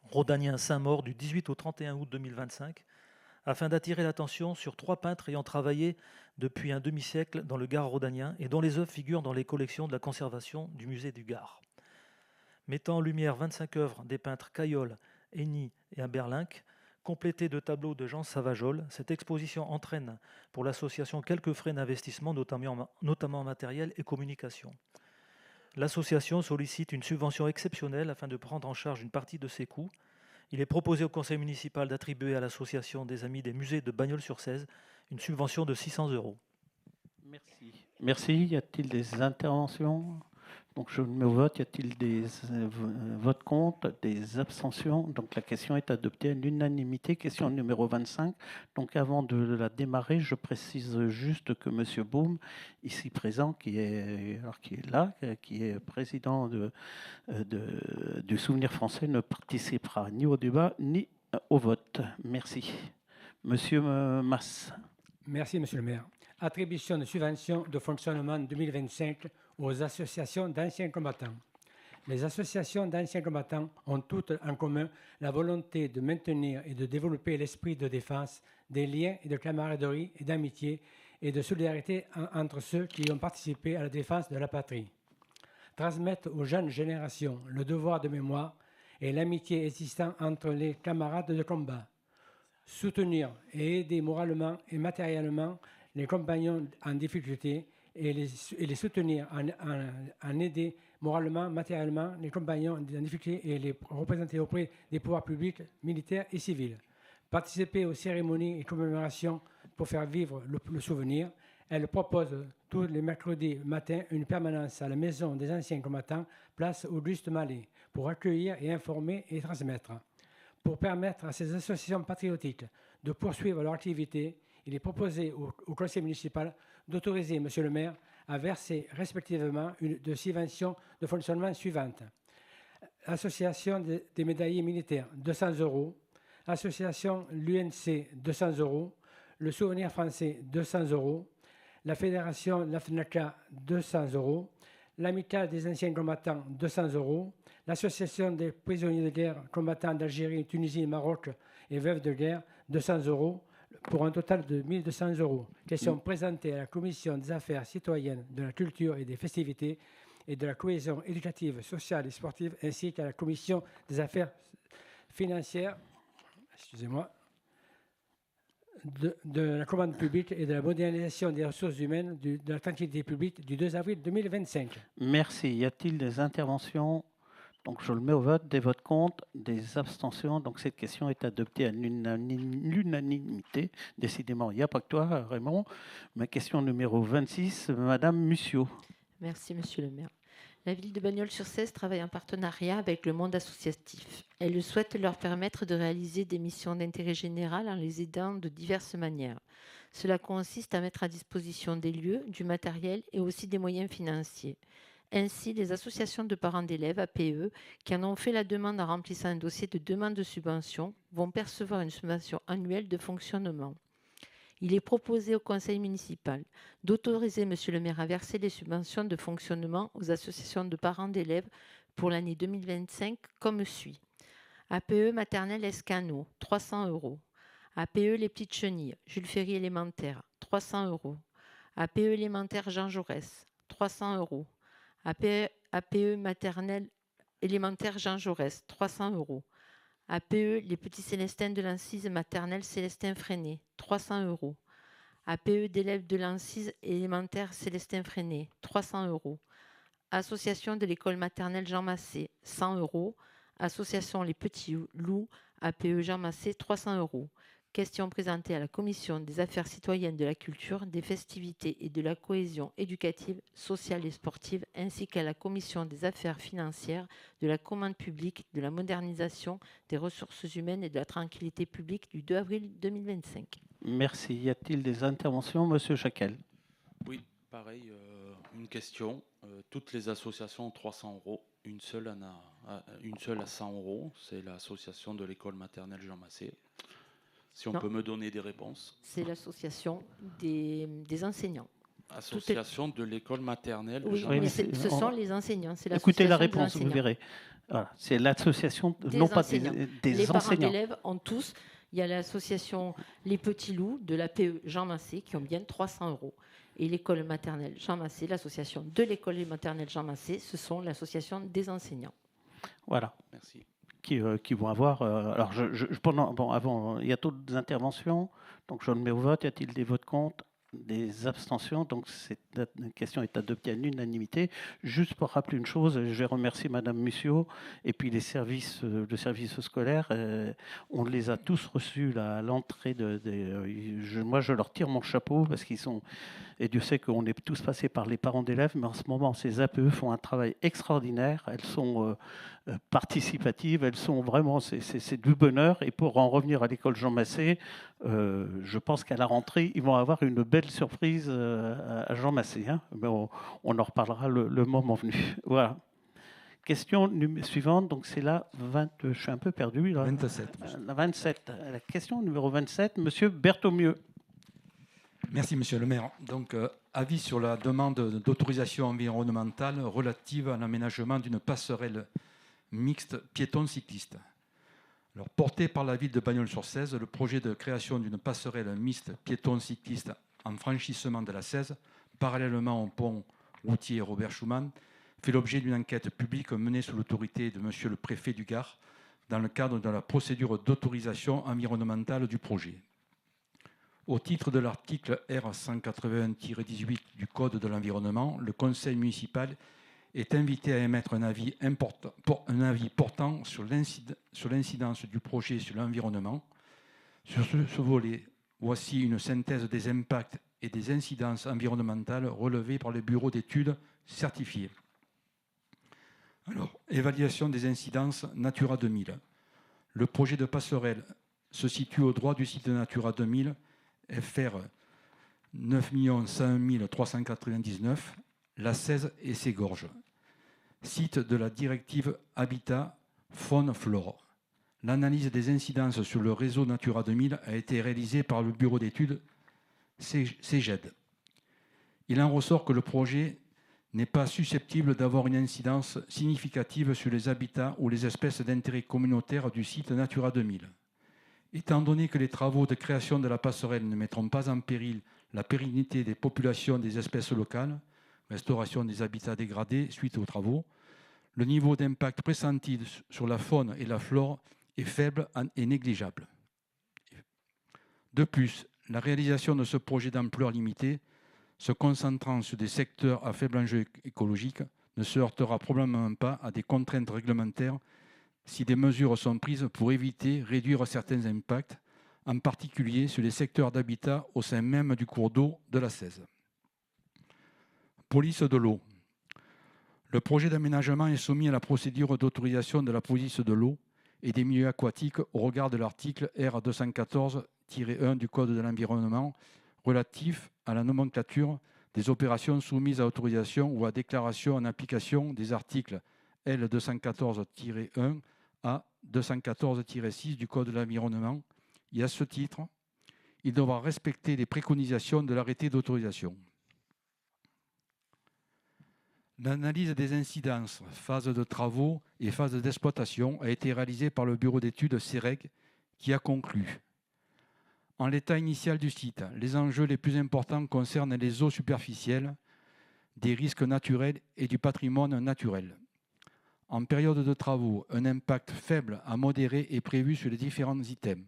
rhodanien Saint-Maur du 18 au 31 août 2025 afin d'attirer l'attention sur 3 peintres ayant travaillé depuis un demi-siècle dans le Gard rhodanien et dont les œuvres figurent dans les collections de la conservation du musée du Gard. Mettant en lumière 25 œuvres des peintres Caillol, Henny et Imberlinck, complétées de tableaux de Jean Savajol, cette exposition entraîne pour l'association quelques frais d'investissement, notamment en matériel et communication. L'association sollicite une subvention exceptionnelle afin de prendre en charge une partie de ses coûts. Il est proposé au conseil municipal d'attribuer à l'association des Amis des musées de Bagnols-sur-Cèze une subvention de 600 €. Merci. Merci. Y a-t-il des interventions? Donc je le mets au vote. Y a-t-il des votes contre? Des abstentions? Donc la question est adoptée à l'unanimité. Question numéro 25. Donc avant de la démarrer, je précise juste que Monsieur Baum, ici présent, qui est président du Souvenir français, ne participera ni au débat ni au vote. Merci. Monsieur Masse. Merci, monsieur le maire. Attribution de subventions de fonctionnement 2025 aux associations d'anciens combattants. Les associations d'anciens combattants ont toutes en commun la volonté de maintenir et de développer l'esprit de défense, des liens et de camaraderie et d'amitié et de solidarité entre ceux qui ont participé à la défense de la patrie. Transmettre aux jeunes générations le devoir de mémoire et l'amitié existant entre les camarades de combat. Soutenir et aider moralement et matériellement les compagnons en difficulté et les soutenir en aider moralement, matériellement les compagnons en difficulté et les représenter auprès des pouvoirs publics, militaires et civils. Participer aux cérémonies et commémorations pour faire vivre le souvenir. Elle propose tous les mercredis matin une permanence à la Maison des anciens combattants, place Auguste Mallet, pour accueillir et informer et transmettre. Pour permettre à ces associations patriotiques de poursuivre leur activité, il est proposé au conseil municipal d'autoriser M. le maire à verser respectivement de subventions de fonctionnement suivantes. Association des médaillés militaires, 200 €. Association l'UNC, 200 €. Le Souvenir français, 200 €. La Fédération la FNACA, 200 €. L'Amicale des anciens combattants, 200 €. L'Association des prisonniers de guerre combattants d'Algérie, Tunisie, Maroc et veuves de guerre, 200 €, pour un total de 1 200 €. Question présentée à la Commission des affaires citoyennes, de la culture et des festivités et de la cohésion éducative, sociale et sportive, ainsi qu'à la Commission des affaires financières, de la commande publique et de la modernisation des ressources humaines de la tranquillité publique du 2 avril 2025. Merci. Y a-t-il des interventions? Donc, je le mets au vote. Des votes contre, des abstentions. Donc, cette question est adoptée à l'unanimité. Décidément, il n'y a pas que toi, Raymond. Ma question numéro 26, Madame Mussio. Merci, Monsieur le maire. La ville de Bagnols-sur-Cèze travaille en partenariat avec le monde associatif. Elle souhaite leur permettre de réaliser des missions d'intérêt général en les aidant de diverses manières. Cela consiste à mettre à disposition des lieux, du matériel et aussi des moyens financiers. Ainsi, les associations de parents d'élèves, APE, qui en ont fait la demande en remplissant un dossier de demande de subvention, vont percevoir une subvention annuelle de fonctionnement. Il est proposé au conseil municipal d'autoriser Monsieur le maire à verser les subventions de fonctionnement aux associations de parents d'élèves pour l'année 2025 comme suit. APE maternelle Escano, 300 €. APE Les Petites Chenilles, Jules Ferry élémentaire, 300 €. APE élémentaire Jean Jaurès, 300 €. APE maternelle élémentaire Jean Jaurès, 300 €. APE Les Petits Célestins de l'Ancise maternelle Célestin Freinet, 300 €. APE d'élèves de l'Ancise élémentaire Célestin Freinet, 300 €. Association de l'école maternelle Jean Massé, 100 €. Association Les Petits Loups, APE Jean Massé, 300 €. Question présentée à la Commission des affaires citoyennes, de la culture, des festivités et de la cohésion éducative, sociale et sportive, ainsi qu'à la Commission des affaires financières, de la commande publique, de la modernisation des ressources humaines et de la tranquillité publique du 2 avril 2025. Merci. Y a-t-il des interventions? Monsieur Jacquel. Oui, pareil, une question. Toutes les associations ont 300 €. Une seule à 100 €. C'est l'association de l'école maternelle Jean Massé. Si on peut me donner des réponses. C'est l'association des enseignants. Association de l'école maternelle. Oui, mais ce sont les enseignants. Écoutez la réponse, vous verrez. Voilà, c'est l'association, non pas des les enseignants. Parents d'élèves ont tous. Il y a l'association Les Petits Loups de l'APE Jean Massé qui ont bien 300 €. Et l'école maternelle Jean Massé, l'association de l'école maternelle Jean Massé, ce sont l'association des enseignants. Voilà. Merci. Qui vont avoir. Alors, avant, il y a d'autres interventions. Donc, je le mets au vote. Y a-t-il des votes contre, des abstentions? Donc, cette question est adoptée à l'unanimité. Juste pour rappeler une chose, je vais remercier Madame Mussio et puis les services, le service scolaire. On les a tous reçus là, à l'entrée moi, je leur tire mon chapeau parce qu'ils sont. Et Dieu sait qu'on est tous passés par les parents d'élèves, mais en ce moment, ces APE font un travail extraordinaire. Elles sont participatives, elles sont vraiment, c'est du bonheur. Et pour en revenir à l'école Jean Massé, je pense qu'à la rentrée, ils vont avoir une belle surprise à Jean Massé. Hein. Mais on en reparlera le moment venu. Voilà. Question suivante, donc c'est la 20, je suis un peu perdu. Là. 27. La 27. La question numéro 27, Monsieur Berthomieux. Merci, monsieur le maire. Donc, avis sur la demande d'autorisation environnementale relative à l'aménagement d'une passerelle mixte piéton-cycliste. Alors, porté par la ville de Bagnols-sur-Cèze, le projet de création d'une passerelle mixte piéton-cycliste en franchissement de la Cèze, parallèlement au pont routier Robert Schuman, fait l'objet d'une enquête publique menée sous l'autorité de monsieur le préfet du Gard dans le cadre de la procédure d'autorisation environnementale du projet. Au titre de l'article R181-18 du Code de l'environnement, le conseil municipal est invité à émettre un avis portant sur l'incidence du projet sur l'environnement. Sur ce volet, voici une synthèse des impacts et des incidences environnementales relevées par le bureau d'études certifié. Alors, évaluation des incidences Natura 2000. Le projet de passerelle se situe au droit du site de Natura 2000, FR 9 101 399, la Cèze et ses gorges. Site de la directive Habitat Faune-Flore. L'analyse des incidences sur le réseau Natura 2000 a été réalisée par le bureau d'études CEGED. Il en ressort que le projet n'est pas susceptible d'avoir une incidence significative sur les habitats ou les espèces d'intérêt communautaire du site Natura 2000. Étant donné que les travaux de création de la passerelle ne mettront pas en péril la pérennité des populations des espèces locales, restauration des habitats dégradés suite aux travaux, le niveau d'impact pressenti sur la faune et la flore est faible et négligeable. De plus, la réalisation de ce projet d'ampleur limitée, se concentrant sur des secteurs à faible enjeu écologique, ne se heurtera probablement pas à des contraintes réglementaires si des mesures sont prises pour éviter, réduire certains impacts, en particulier sur les secteurs d'habitat au sein même du cours d'eau de la Cèze. Police de l'eau. Le projet d'aménagement est soumis à la procédure d'autorisation de la police de l'eau et des milieux aquatiques au regard de l'article R214-1 du Code de l'environnement relatif à la nomenclature des opérations soumises à autorisation ou à déclaration en application des articles L214-1 à 214-6 du Code de l'environnement. Et à ce titre, il devra respecter les préconisations de l'arrêté d'autorisation. L'analyse des incidences, phase de travaux et phase d'exploitation a été réalisée par le bureau d'études CEREG qui a conclu. En l'état initial du site, les enjeux les plus importants concernent les eaux superficielles, des risques naturels et du patrimoine naturel. En période de travaux, un impact faible à modéré est prévu sur les différents items,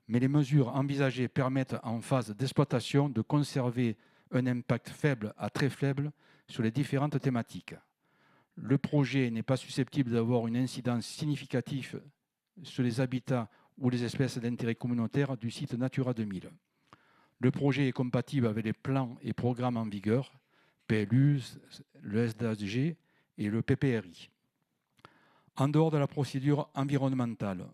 mais les mesures envisagées permettent en phase d'exploitation de conserver un impact faible à très faible sur les différentes thématiques. Le projet n'est pas susceptible d'avoir une incidence significative sur les habitats ou les espèces d'intérêt communautaire du site Natura 2000. Le projet est compatible avec les plans et programmes en vigueur, PLU, le SDG et le PPRI. En dehors de la procédure environnementale,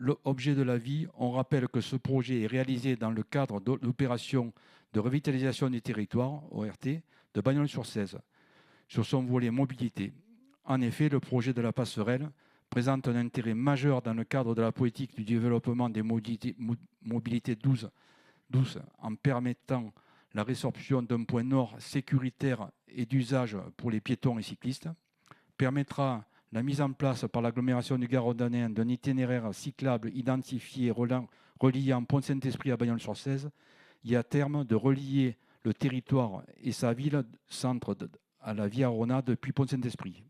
l'objet de l'avis, on rappelle que ce projet est réalisé dans le cadre de l'opération de revitalisation des territoires, ORT, de Bagnols-sur-Cèze, sur son volet mobilité. En effet, le projet de la passerelle présente un intérêt majeur dans le cadre de la politique du développement des mobilités douces en permettant la résorption d'un point nord sécuritaire et d'usage pour les piétons et cyclistes, permettra la mise en place par l'agglomération du Gard-Audanien d'un itinéraire cyclable identifié reliant Pont-Saint-Esprit à Bagnols-sur-Cèze et à terme de relier le territoire et sa ville-centre à la Via Rona depuis Pont-Saint-Esprit.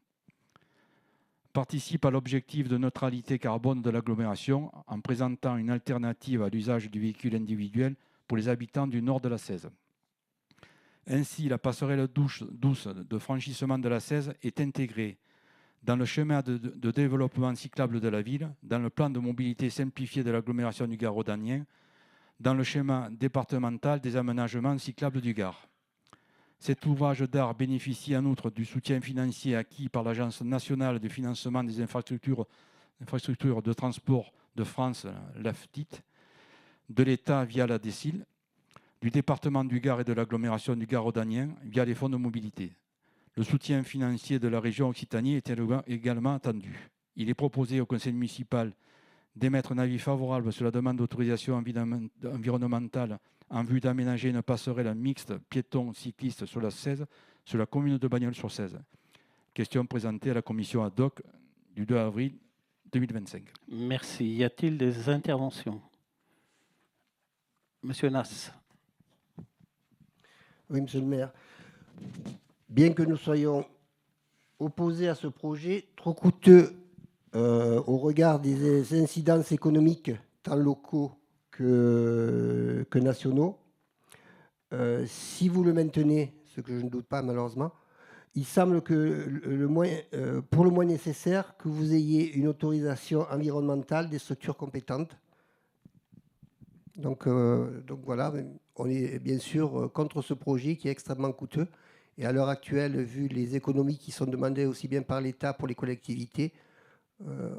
Participe à l'objectif de neutralité carbone de l'agglomération en présentant une alternative à l'usage du véhicule individuel pour les habitants du nord de la Cèze. Ainsi, la passerelle douce de franchissement de la Cèze est intégrée dans le schéma de développement cyclable de la ville, dans le plan de mobilité simplifié de l'agglomération du Gard-Audanien, dans le schéma départemental des aménagements cyclables du Gard. Cet ouvrage d'art bénéficie en outre du soutien financier acquis par l'Agence nationale de financement des infrastructures de transport de France, l'AFTIT, de l'État via la DECIL, du département du Gard et de l'agglomération du Gard-Audanien via les fonds de mobilité. Le soutien financier de la région Occitanie est également attendu. Il est proposé au conseil municipal d'émettre un avis favorable sur la demande d'autorisation environnementale en vue d'aménager une passerelle mixte piéton-cycliste sur la 16, sur la commune de Bagnols-sur-Cèze. Question présentée à la commission ad hoc du 2 avril 2025. Merci. Y a-t-il des interventions? Monsieur Nass. Oui, monsieur le maire. Bien que nous soyons opposés à ce projet, trop coûteux au regard des incidences économiques, tant locaux que nationaux, si vous le maintenez, ce que je ne doute pas malheureusement, il semble que pour le moins nécessaire que vous ayez une autorisation environnementale des structures compétentes. Donc voilà, on est bien sûr contre ce projet qui est extrêmement coûteux. Et à l'heure actuelle, vu les économies qui sont demandées aussi bien par l'État pour les collectivités,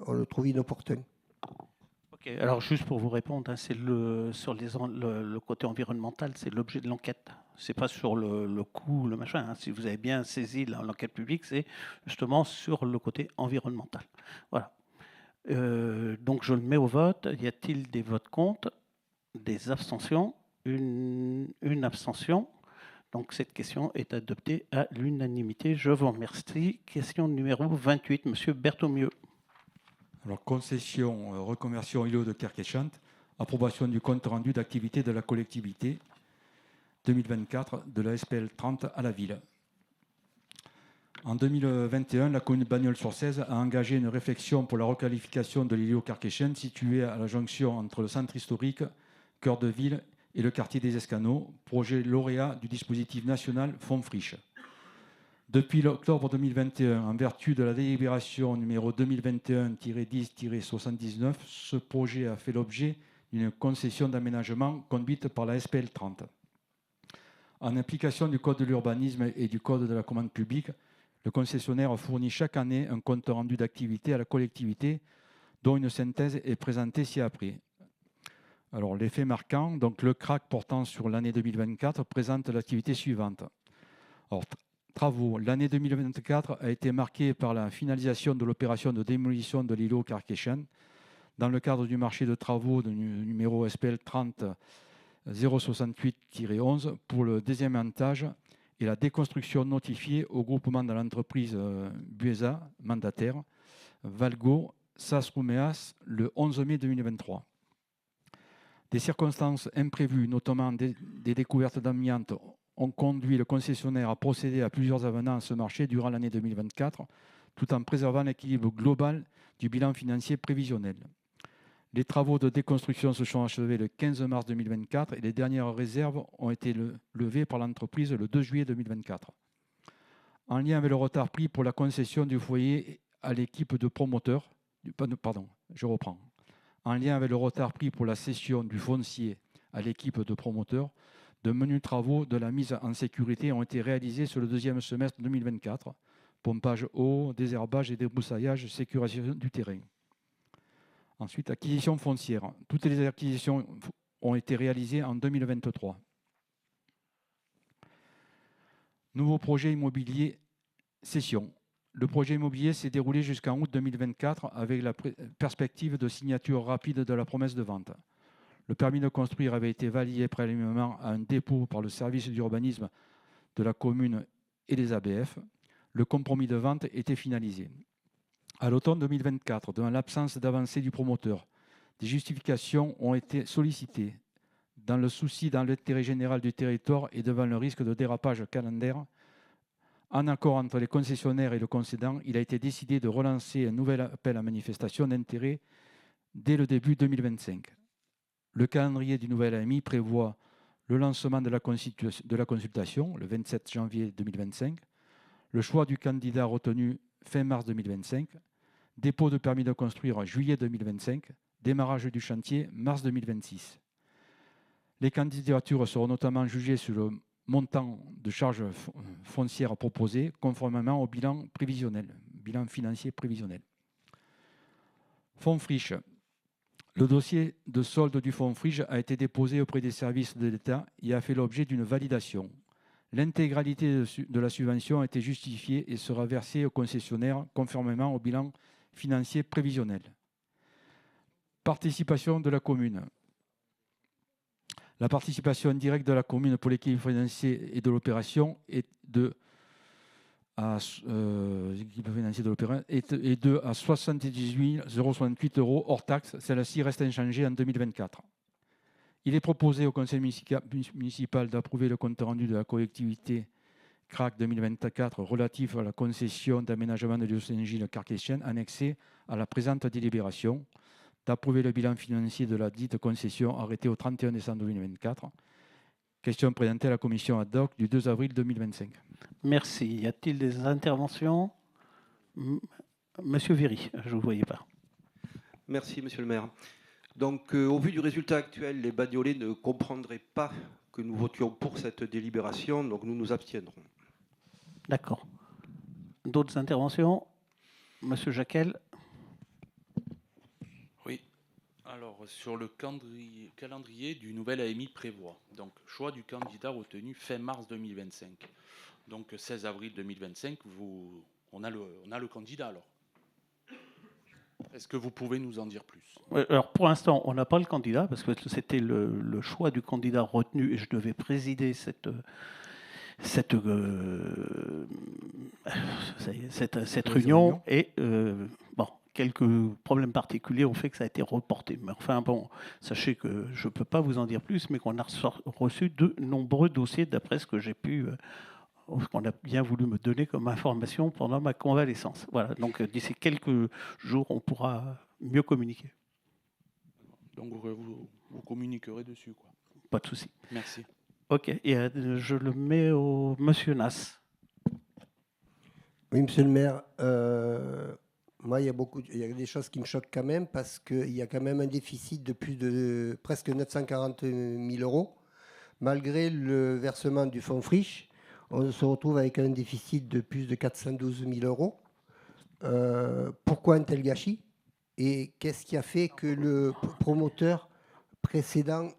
on le trouve inopportun. Ok, alors juste pour vous répondre, hein, c'est sur le côté environnemental, c'est l'objet de l'enquête. C'est pas sur le coût, le machin. Hein. Si vous avez bien saisi l'enquête publique, c'est justement sur le côté environnemental. Voilà. Donc je le mets au vote. Y a-t-il des votes contre? Des abstentions? Une abstention. Donc cette question est adoptée à l'unanimité. Je vous remercie. Question numéro 28, Monsieur Berthaumieux. Alors, concession, reconversion îlot de Kerkéchant, approbation du compte rendu d'activité de la collectivité 2024 de la SPL 30 à la ville. En 2021, la commune de Bagnols-sur-Cèze a engagé une réflexion pour la requalification de l'îlot Kerkéchant situé à la jonction entre le centre historique, cœur de ville et le quartier des Escanots, projet lauréat du dispositif national Fonds Friche. Depuis octobre 2021, en vertu de la délibération numéro 2021-10-79, ce projet a fait l'objet d'une concession d'aménagement conduite par la SPL 30. En application du Code de l'urbanisme et du Code de la commande publique, le concessionnaire fournit chaque année un compte rendu d'activité à la collectivité, dont une synthèse est présentée ci-après. Alors, les faits marquants, donc le CRAC portant sur l'année 2024 présente l'activité suivante. Alors, travaux. L'année 2024 a été marquée par la finalisation de l'opération de démolition de l'îlot Kerkéchant dans le cadre du marché de travaux de numéro SPL 30 068-11 pour le deuxième étage et la déconstruction notifiée au groupement de l'entreprise Buesa, mandataire, Valgo, Sas-Rumeas, le 11 mai 2023. Des circonstances imprévues, notamment des découvertes d'amiante, ont conduit le concessionnaire à procéder à plusieurs avenants à ce marché durant l'année 2024, tout en préservant l'équilibre global du bilan financier prévisionnel. Les travaux de déconstruction se sont achevés le 15 mars 2024 et les dernières réserves ont été levées par l'entreprise le 2 juillet 2024. En lien avec le retard pris pour la concession du foyer à l'équipe de promoteurs, En lien avec le retard pris pour la cession du foncier à l'équipe de promoteurs, de menus travaux de la mise en sécurité ont été réalisés sur le deuxième semestre 2024. Pompage eau, désherbage et débroussaillage, sécurisation du terrain. Ensuite, acquisition foncière. Toutes les acquisitions ont été réalisées en 2023. Nouveau projet immobilier cession. Le projet immobilier s'est déroulé jusqu'en août 2024 avec la perspective de signature rapide de la promesse de vente. Le permis de construire avait été validé préalablement à un dépôt par le service d'urbanisme de la commune et les ABF. Le compromis de vente était finalisé. À l'automne 2024, devant l'absence d'avancée du promoteur, des justifications ont été sollicitées. Dans le souci dans l'intérêt général du territoire et devant le risque de dérapage calendaire, en accord entre les concessionnaires et le concédant, il a été décidé de relancer un nouvel appel à manifestation d'intérêt dès le début 2025. Le calendrier du nouvel AMI prévoit le lancement de la consultation, le 27 janvier 2025, le choix du candidat retenu fin mars 2025, dépôt de permis de construire juillet 2025, démarrage du chantier mars 2026. Les candidatures seront notamment jugées sur le montant de charges foncières proposées conformément au bilan financier prévisionnel. Fonds Friche. Le dossier de solde du Fonds Friche a été déposé auprès des services de l'État et a fait l'objet d'une validation. L'intégralité de la subvention a été justifiée et sera versée aux concessionnaires conformément au bilan financier prévisionnel. Participation de la commune. La participation directe de la commune pour l'équilibre financier et de l'opération est de à 78 068 € hors taxe. Celle-ci reste inchangée en 2024. Il est proposé au conseil municipal d'approuver le compte rendu de la collectivité CRAC 2024 relatif à la concession d'aménagement de l'Saint-Gilles Carcassonne annexé à la présente délibération, d'approuver le bilan financier de la dite concession arrêtée au 31 décembre 2024. Question présentée à la commission ad hoc du 2 avril 2025. Merci. Y a-t-il des interventions? Monsieur Viry, je ne vous voyais pas. Merci, monsieur le maire. Donc, au vu du résultat actuel, les Bagnolais ne comprendraient pas que nous votions pour cette délibération, donc nous nous abstiendrons. D'accord. D'autres interventions? Monsieur Jacquel. Oui. Alors, sur le calendrier du nouvel AMI prévoit, donc, choix du candidat retenu fin mars 2025. Donc, 16 avril 2025, on a le candidat, alors. Est-ce que vous pouvez nous en dire plus? Alors, pour l'instant, on n'a pas le candidat, parce que c'était le choix du candidat retenu, et je devais présider cette réunion. Et bon, quelques problèmes particuliers ont fait que ça a été reporté. Mais enfin, bon, sachez que je ne peux pas vous en dire plus, mais qu'on a reçu de nombreux dossiers, d'après ce que j'ai pu... qu'on a bien voulu me donner comme information pendant ma convalescence. Voilà, donc d'ici quelques jours, on pourra mieux communiquer. Donc vous communiquerez dessus, quoi. Pas de souci. Merci. Ok, et je le mets au monsieur Nass. Oui, monsieur le maire, moi, il y a des choses qui me choquent quand même, parce qu'il y a quand même un déficit de plus de presque 940 000 €, malgré le versement du fonds friche. On se retrouve avec un déficit de plus de 412 000 €. Pourquoi un tel gâchis? Et qu'est-ce qui a fait que le promoteur précédent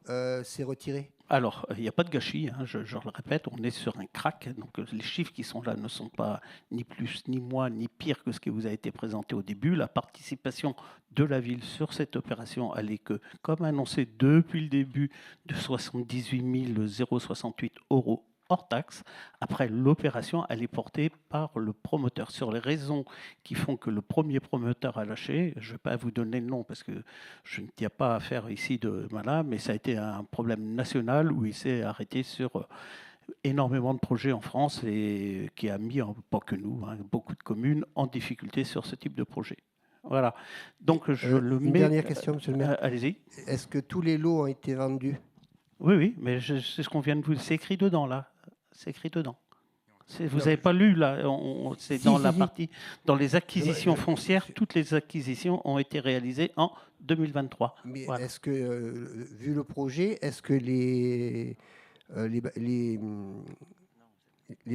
s'est retiré? Alors, il n'y a pas de gâchis, hein, je le répète, on est sur un crack, donc les chiffres qui sont là ne sont pas ni plus, ni moins, ni pire que ce qui vous a été présenté au début. La participation de la ville sur cette opération, elle est que, comme annoncé depuis le début, de 78 068 € hors taxe. Après, l'opération, elle est portée par le promoteur. Sur les raisons qui font que le premier promoteur a lâché, je ne vais pas vous donner le nom parce que je ne tiens pas à faire ici de malin, mais ça a été un problème national où il s'est arrêté sur énormément de projets en France et qui a mis, pas que nous, hein, beaucoup de communes en difficulté sur ce type de projet. Voilà. Donc, je le mets... Une dernière question, monsieur le maire. Allez-y. Est-ce que tous les lots ont été vendus? Oui, oui, mais c'est ce qu'on vient de vous... C'est écrit dedans, là. C'est écrit dedans. Vous n'avez pas lu, là. C'est dans la partie... Dans les acquisitions foncières, toutes les acquisitions ont été réalisées en 2023. Mais voilà. Est-ce que, vu le projet, est-ce que les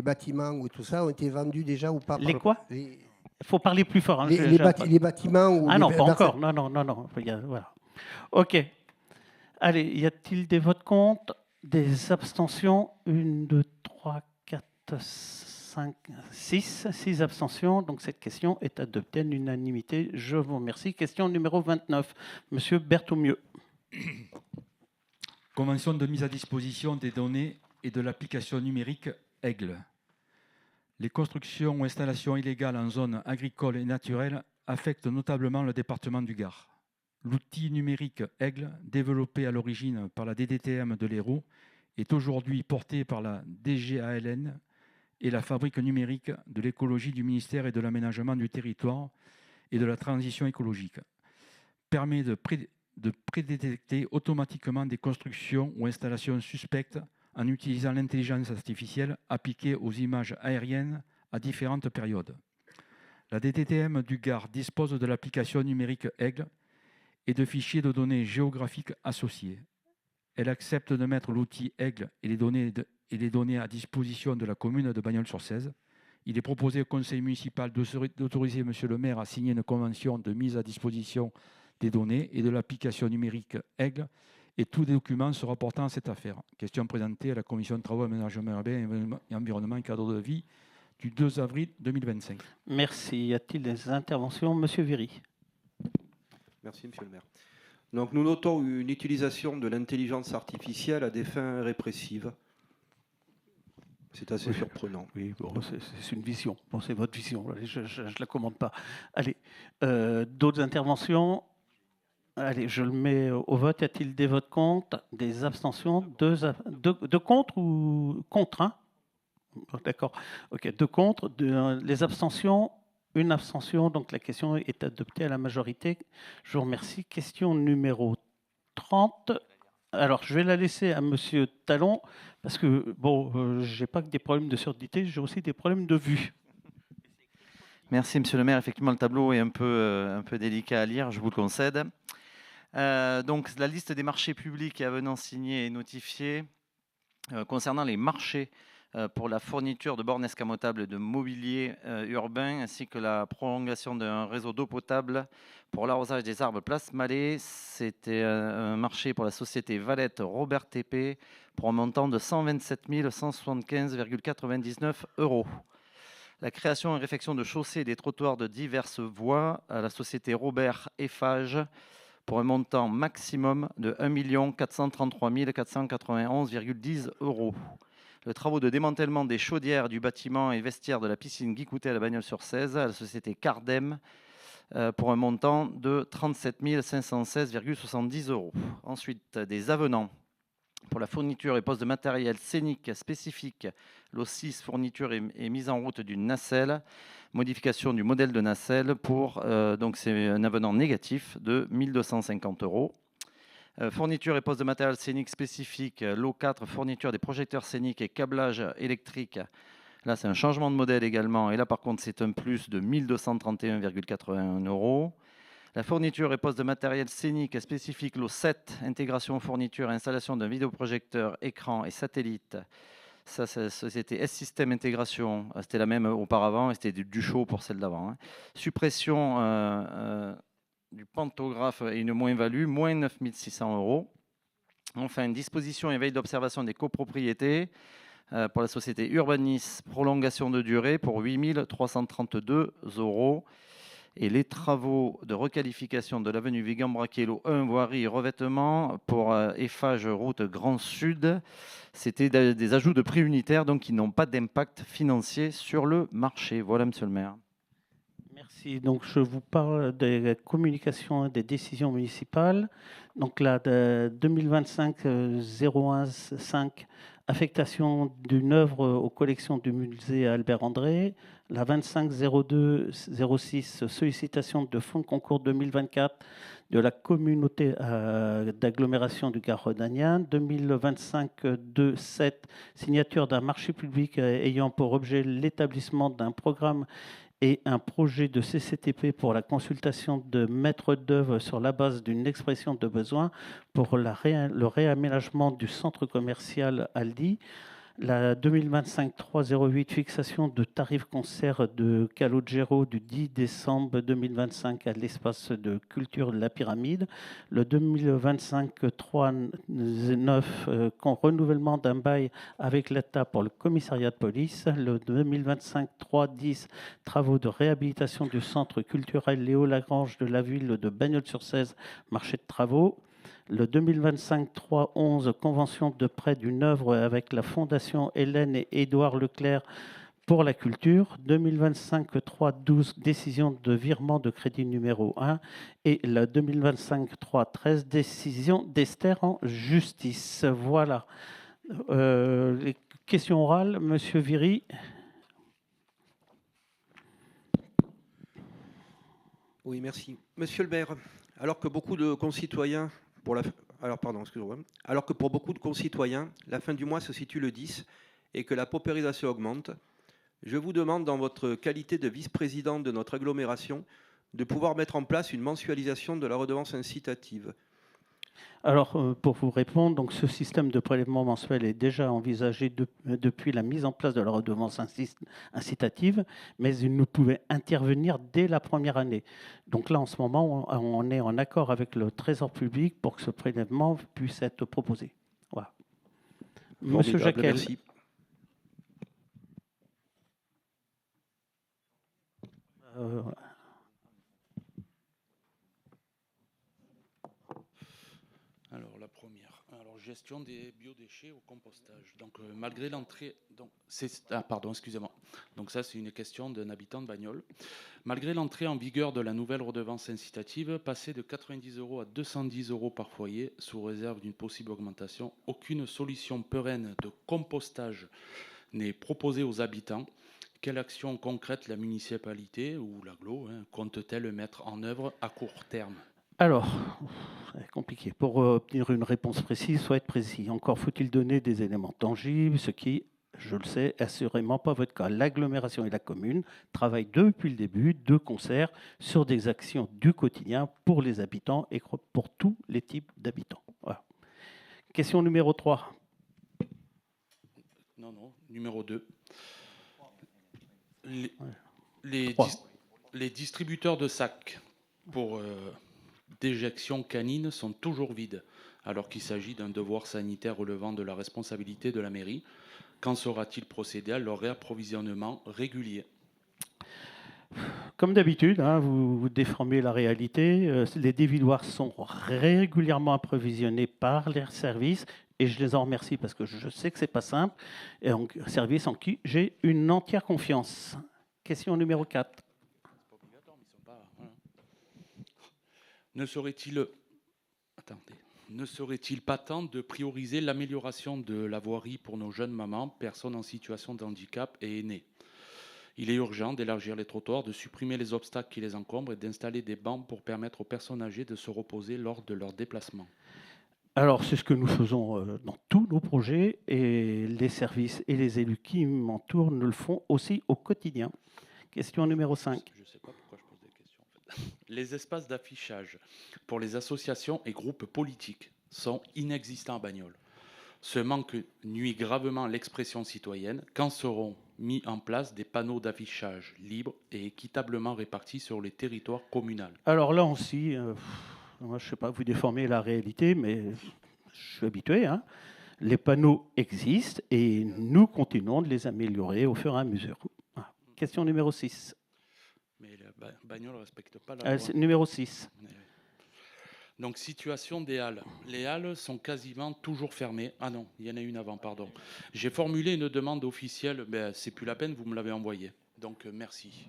bâtiments ou tout ça ont été vendus déjà ou pas? Les quoi? Il faut parler plus fort. Hein, les bâtiments ou non, pas encore. Non. Voilà. OK. Allez, y a-t-il des votes contre? Des abstentions? 1, 2, 3, 4, 5, 6. 6 abstentions. Donc cette question est adoptée à l'unanimité. Je vous remercie. Question numéro 29. Monsieur Berthoumieux. Convention de mise à disposition des données et de l'application numérique Aigle. Les constructions ou installations illégales en zone agricole et naturelle affectent notablement le département du Gard. L'outil numérique Aigle, développé à l'origine par la DDTM de l'Hérault, est aujourd'hui porté par la DGALN et la fabrique numérique de l'écologie du ministère et de l'aménagement du territoire et de la transition écologique. Permet de prédétecter automatiquement des constructions ou installations suspectes en utilisant l'intelligence artificielle appliquée aux images aériennes à différentes périodes. La DDTM du Gard dispose de l'application numérique Aigle et de fichiers de données géographiques associés. Elle accepte de mettre l'outil Aigle et les données à disposition de la commune de Bagnols-sur-Cèze. Il est proposé au conseil municipal d'autoriser monsieur le maire à signer une convention de mise à disposition des données et de l'application numérique Aigle et tout document se rapportant à cette affaire. Question présentée à la commission de travaux, aménagement urbain et environnement et cadre de vie du 2 avril 2025. Merci. Y a-t-il des interventions? Monsieur Viry. Merci, monsieur le maire. Donc nous notons une utilisation de l'intelligence artificielle à des fins répressives. C'est assez surprenant. Oui, bon, c'est une vision. Bon, c'est votre vision. Allez, je ne la commande pas. Allez, d'autres interventions? Allez, je le mets au vote. Y a-t-il des votes contre? Des abstentions? Deux contre ou contre, hein? D'accord. OK, deux contre. Les abstentions? Une abstention. Donc la question est adoptée à la majorité. Je vous remercie. Question numéro 30. Alors, je vais la laisser à Monsieur Talon, parce que, bon, je n'ai pas que des problèmes de surdité, j'ai aussi des problèmes de vue. Merci, Monsieur le maire. Effectivement, le tableau est un peu délicat à lire, je vous le concède. Donc, la liste des marchés publics et avenants signés et notifiés concernant les marchés pour la fourniture de bornes escamotables et de mobilier urbain, ainsi que la prolongation d'un réseau d'eau potable pour l'arrosage des arbres Place Mallet. C'était un marché pour la société Valette Robert TP pour un montant de 127 175,99 €. La création et réfection de chaussées et des trottoirs de diverses voies à la société Robert Eiffage pour un montant maximum de 1 433 491,10 €. Le travaux de démantèlement des chaudières du bâtiment et vestiaires de la piscine Guy Coutet à la Bagnols-sur-Cèze à la société Cardem pour un montant de 37 516,70 €. Ensuite, des avenants pour la fourniture et pose de matériel scénique spécifique, l'O6 fourniture et mise en route d'une nacelle, modification du modèle de nacelle pour, donc c'est un avenant négatif de 1 250 €. Fourniture et poste de matériel scénique spécifique, lot 4, fourniture des projecteurs scéniques et câblage électrique. Là, c'est un changement de modèle également. Et là, par contre, c'est un plus de 1 231,81 €. La fourniture et poste de matériel scénique spécifique, lot 7, intégration, fourniture et installation d'un vidéoprojecteur, écran et satellite. Ça, c'était S-Système Intégration. C'était la même auparavant et c'était du chaud pour celle d'avant. Suppression du pantographe et une moins-value, moins 9 600 €. Enfin, disposition et veille d'observation des copropriétés pour la société Urbanis, prolongation de durée pour 8 332 €. Et les travaux de requalification de l'avenue Vigan-Braquet, lot 1, voirie et revêtement pour Eiffage route Grand Sud. C'était des ajouts de prix unitaires, donc qui n'ont pas d'impact financier sur le marché. Voilà, monsieur le maire. Merci. Donc, je vous parle des communications et des décisions municipales. Donc, là, 2025-01-5, affectation d'une œuvre aux collections du musée Albert André. La 25-02-06, sollicitation de fonds de concours 2024 de la communauté d'agglomération du Gard rhodanien. 2025-2-7, signature d'un marché public ayant pour objet l'établissement d'un programme et un projet de CCTP pour la consultation de maître d'œuvre sur la base d'une expression de besoin pour le réaménagement du centre commercial Aldi. La 2025-308, fixation de tarifs concert de Calogero du 10 décembre 2025 à l'espace de culture de la Pyramide. Le 2025-309, renouvellement d'un bail avec l'État pour le commissariat de police. Le 2025-310, travaux de réhabilitation du centre culturel Léo Lagrange de la ville de Bagnols-sur-Cèze, marché de travaux. Le 2025-311, convention de prêt d'une œuvre avec la Fondation Hélène et Édouard Leclerc pour la culture. 2025-312, décision de virement de crédit numéro 1. Et le 2025-313, décision d'Esther en justice. Voilà. Les questions orales, Monsieur Viry. Oui, merci. Monsieur le maire, alors que beaucoup de concitoyens... Alors que pour beaucoup de concitoyens, la fin du mois se situe le 10 et que la paupérisation augmente, je vous demande, dans votre qualité de vice-président de notre agglomération, de pouvoir mettre en place une mensualisation de la redevance incitative. Alors, pour vous répondre, donc, ce système de prélèvement mensuel est déjà envisagé depuis la mise en place de la redevance incitative, mais il ne pouvait intervenir dès la première année. Donc là, en ce moment, on est en accord avec le Trésor public pour que ce prélèvement puisse être proposé. Voilà. Monsieur Jacquel. Merci. première. Alors, gestion des biodéchets au compostage. Donc, malgré l'entrée... pardon, excusez-moi. Donc ça, c'est une question d'un habitant de Bagnols. Malgré l'entrée en vigueur de la nouvelle redevance incitative, passée de 90 € à 210 € par foyer, sous réserve d'une possible augmentation, aucune solution pérenne de compostage n'est proposée aux habitants. Quelle action concrète la municipalité ou l'agglo compte-t-elle mettre en œuvre à court terme? Alors, c'est compliqué. Pour obtenir une réponse précise, il faut être précis. Encore faut-il donner des éléments tangibles, ce qui, je le sais, assurément pas votre cas. L'agglomération et la commune travaillent depuis le début de concert sur des actions du quotidien pour les habitants et pour tous les types d'habitants. Voilà. Question numéro 3. Non, numéro 2. Les distributeurs de sacs pour déjection canine sont toujours vides, alors qu'il s'agit d'un devoir sanitaire relevant de la responsabilité de la mairie. Quand sera-t-il procédé à leur réapprovisionnement régulier? Comme d'habitude, vous déformez la réalité. Les dévidoirs sont régulièrement approvisionnés par les services et je les en remercie parce que je sais que ce n'est pas simple. Et un service en qui j'ai une entière confiance. Question numéro 4. Ne serait-il pas temps de prioriser l'amélioration de la voirie pour nos jeunes mamans, personnes en situation de handicap et aînés? Il est urgent d'élargir les trottoirs, de supprimer les obstacles qui les encombrent et d'installer des bancs pour permettre aux personnes âgées de se reposer lors de leur déplacement. Alors, c'est ce que nous faisons dans tous nos projets et les services et les élus qui m'entourent nous le font aussi au quotidien. Question numéro 5. Je ne sais pas pourquoi je pose des questions. En fait. Les espaces d'affichage pour les associations et groupes politiques sont inexistants à Bagnols. Ce manque nuit gravement à l'expression citoyenne. Quand seront mis en place des panneaux d'affichage libres et équitablement répartis sur les territoires communaux? Alors là aussi, moi, je ne sais pas, vous déformez la réalité, mais je suis habitué. Les panneaux existent et nous continuons de les améliorer au fur et à mesure. Voilà. Question numéro 6. Mais Bagnols ne respecte pas la loi. Numéro 6. Donc, situation des halles. Les halles sont quasiment toujours fermées. Ah non, il y en a une avant, pardon. J'ai formulé une demande officielle, c'est plus la peine, vous me l'avez envoyée. Donc, merci.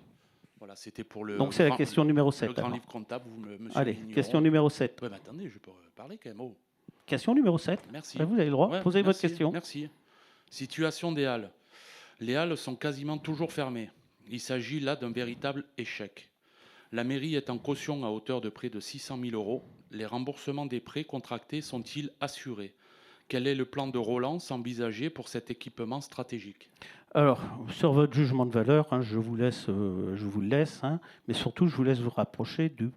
Voilà, c'était pour le. Donc, c'est la question numéro 7. Le grand livre comptable, monsieur. Allez, question numéro 7. Ouais, mais attendez, je peux parler quand même. Oh. Question numéro 7. Merci. Vous avez le droit, posez votre question. Merci. Situation des halles. Les halles sont quasiment toujours fermées. Il s'agit là d'un véritable échec. La mairie est en caution à hauteur de près de 600 000 €. Les remboursements des prêts contractés sont-ils assurés? Quel est le plan de relance envisagé pour cet équipement stratégique? Alors, sur votre jugement de valeur, je vous le laisse, mais surtout, je vous laisse vous rapprocher du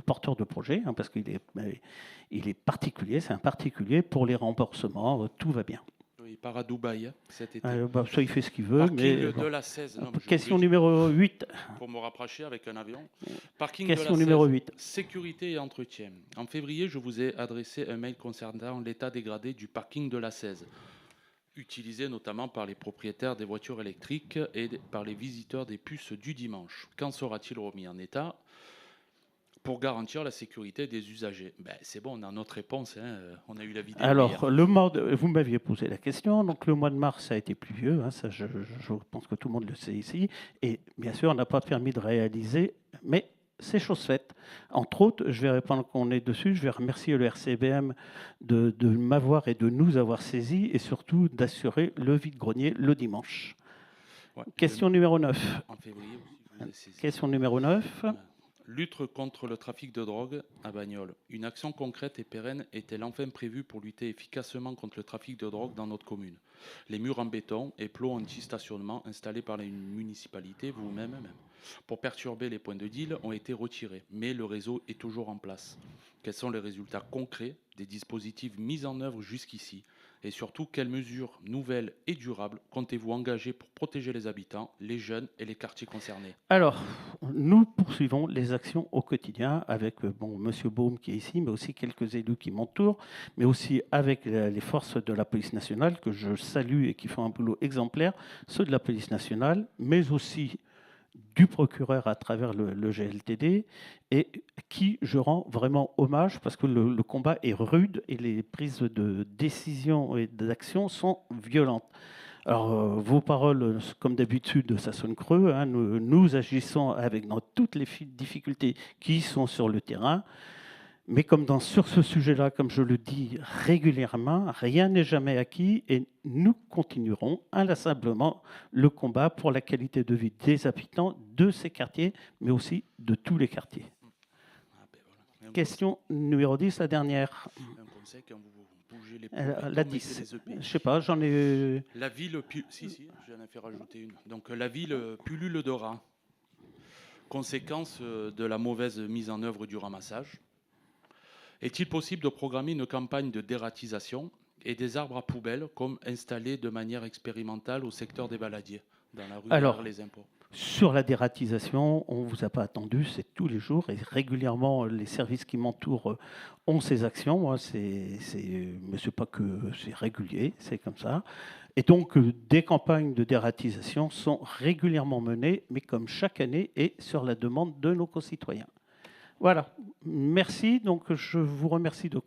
porteur de projet, parce qu'il est particulier, c'est un particulier. Pour les remboursements, tout va bien. Il part à Dubaï cet été. Ça, il fait ce qu'il veut. Parking mais, de la 16. Non, question numéro 8. Pour me rapprocher avec un avion. Parking question de la numéro 16, 8. Sécurité et entretien. En février, je vous ai adressé un mail concernant l'état dégradé du parking de la 16, utilisé notamment par les propriétaires des voitures électriques et par les visiteurs des puces du dimanche. Quand sera-t-il remis en état pour garantir la sécurité des usagers? C'est bon, on a notre réponse. On a eu la vidéo. Alors, vous m'aviez posé la question. Donc, le mois de mars a été pluvieux. Ça, je pense que tout le monde le sait ici. Et bien sûr, on n'a pas permis de réaliser, mais c'est chose faite. Entre autres, je vais répondre qu'on est dessus. Je vais remercier le RCBM de m'avoir et de nous avoir saisis et surtout d'assurer le vide-grenier le dimanche. Ouais, question numéro 9. En février aussi, question numéro 9. Lutte contre le trafic de drogue à Bagnols. Une action concrète et pérenne est-elle enfin prévue pour lutter efficacement contre le trafic de drogue dans notre commune? Les murs en béton et plots anti-stationnement installés par la municipalité, vous-même, pour perturber les points de deal, ont été retirés, mais le réseau est toujours en place. Quels sont les résultats concrets des dispositifs mis en œuvre jusqu'ici? Et surtout, quelles mesures nouvelles et durables comptez-vous engager pour protéger les habitants, les jeunes et les quartiers concernés? Alors, nous poursuivons les actions au quotidien avec Monsieur Baume qui est ici, mais aussi quelques élus qui m'entourent, mais aussi avec les forces de la police nationale que je salue et qui font un boulot exemplaire, ceux de la police nationale, mais aussi du procureur à travers le GLTD, et qui je rends vraiment hommage parce que le combat est rude et les prises de décision et d'action sont violentes. Alors, vos paroles, comme d'habitude, ça sonne creux. Hein. Nous agissons avec toutes les difficultés qui sont sur le terrain. Mais comme sur ce sujet-là, comme je le dis régulièrement, rien n'est jamais acquis et nous continuerons inlassablement le combat pour la qualité de vie des habitants de ces quartiers, mais aussi de tous les quartiers. Question numéro 10, la dernière. Un conseil quand vous bougez les la 10. Je ne sais pas, j'en ai... La ville... Si, j'en ai fait rajouter une. Donc la ville pullule de rats. Conséquence de la mauvaise mise en œuvre du ramassage. Est-il possible de programmer une campagne de dératisation et des arbres à poubelles comme installés de manière expérimentale au secteur des baladiers, dans la rue derrière les impôts? Sur la dératisation, on ne vous a pas attendu, c'est tous les jours et régulièrement les services qui m'entourent ont ces actions. Moi, mais c'est pas que c'est régulier, c'est comme ça. Et donc, des campagnes de dératisation sont régulièrement menées, mais comme chaque année et sur la demande de nos concitoyens. Voilà, merci. Donc, je vous remercie de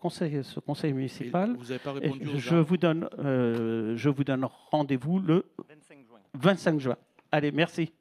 ce conseil municipal. Et vous n'avez pas répondu je vous donne rendez-vous le 25 juin. Allez, merci.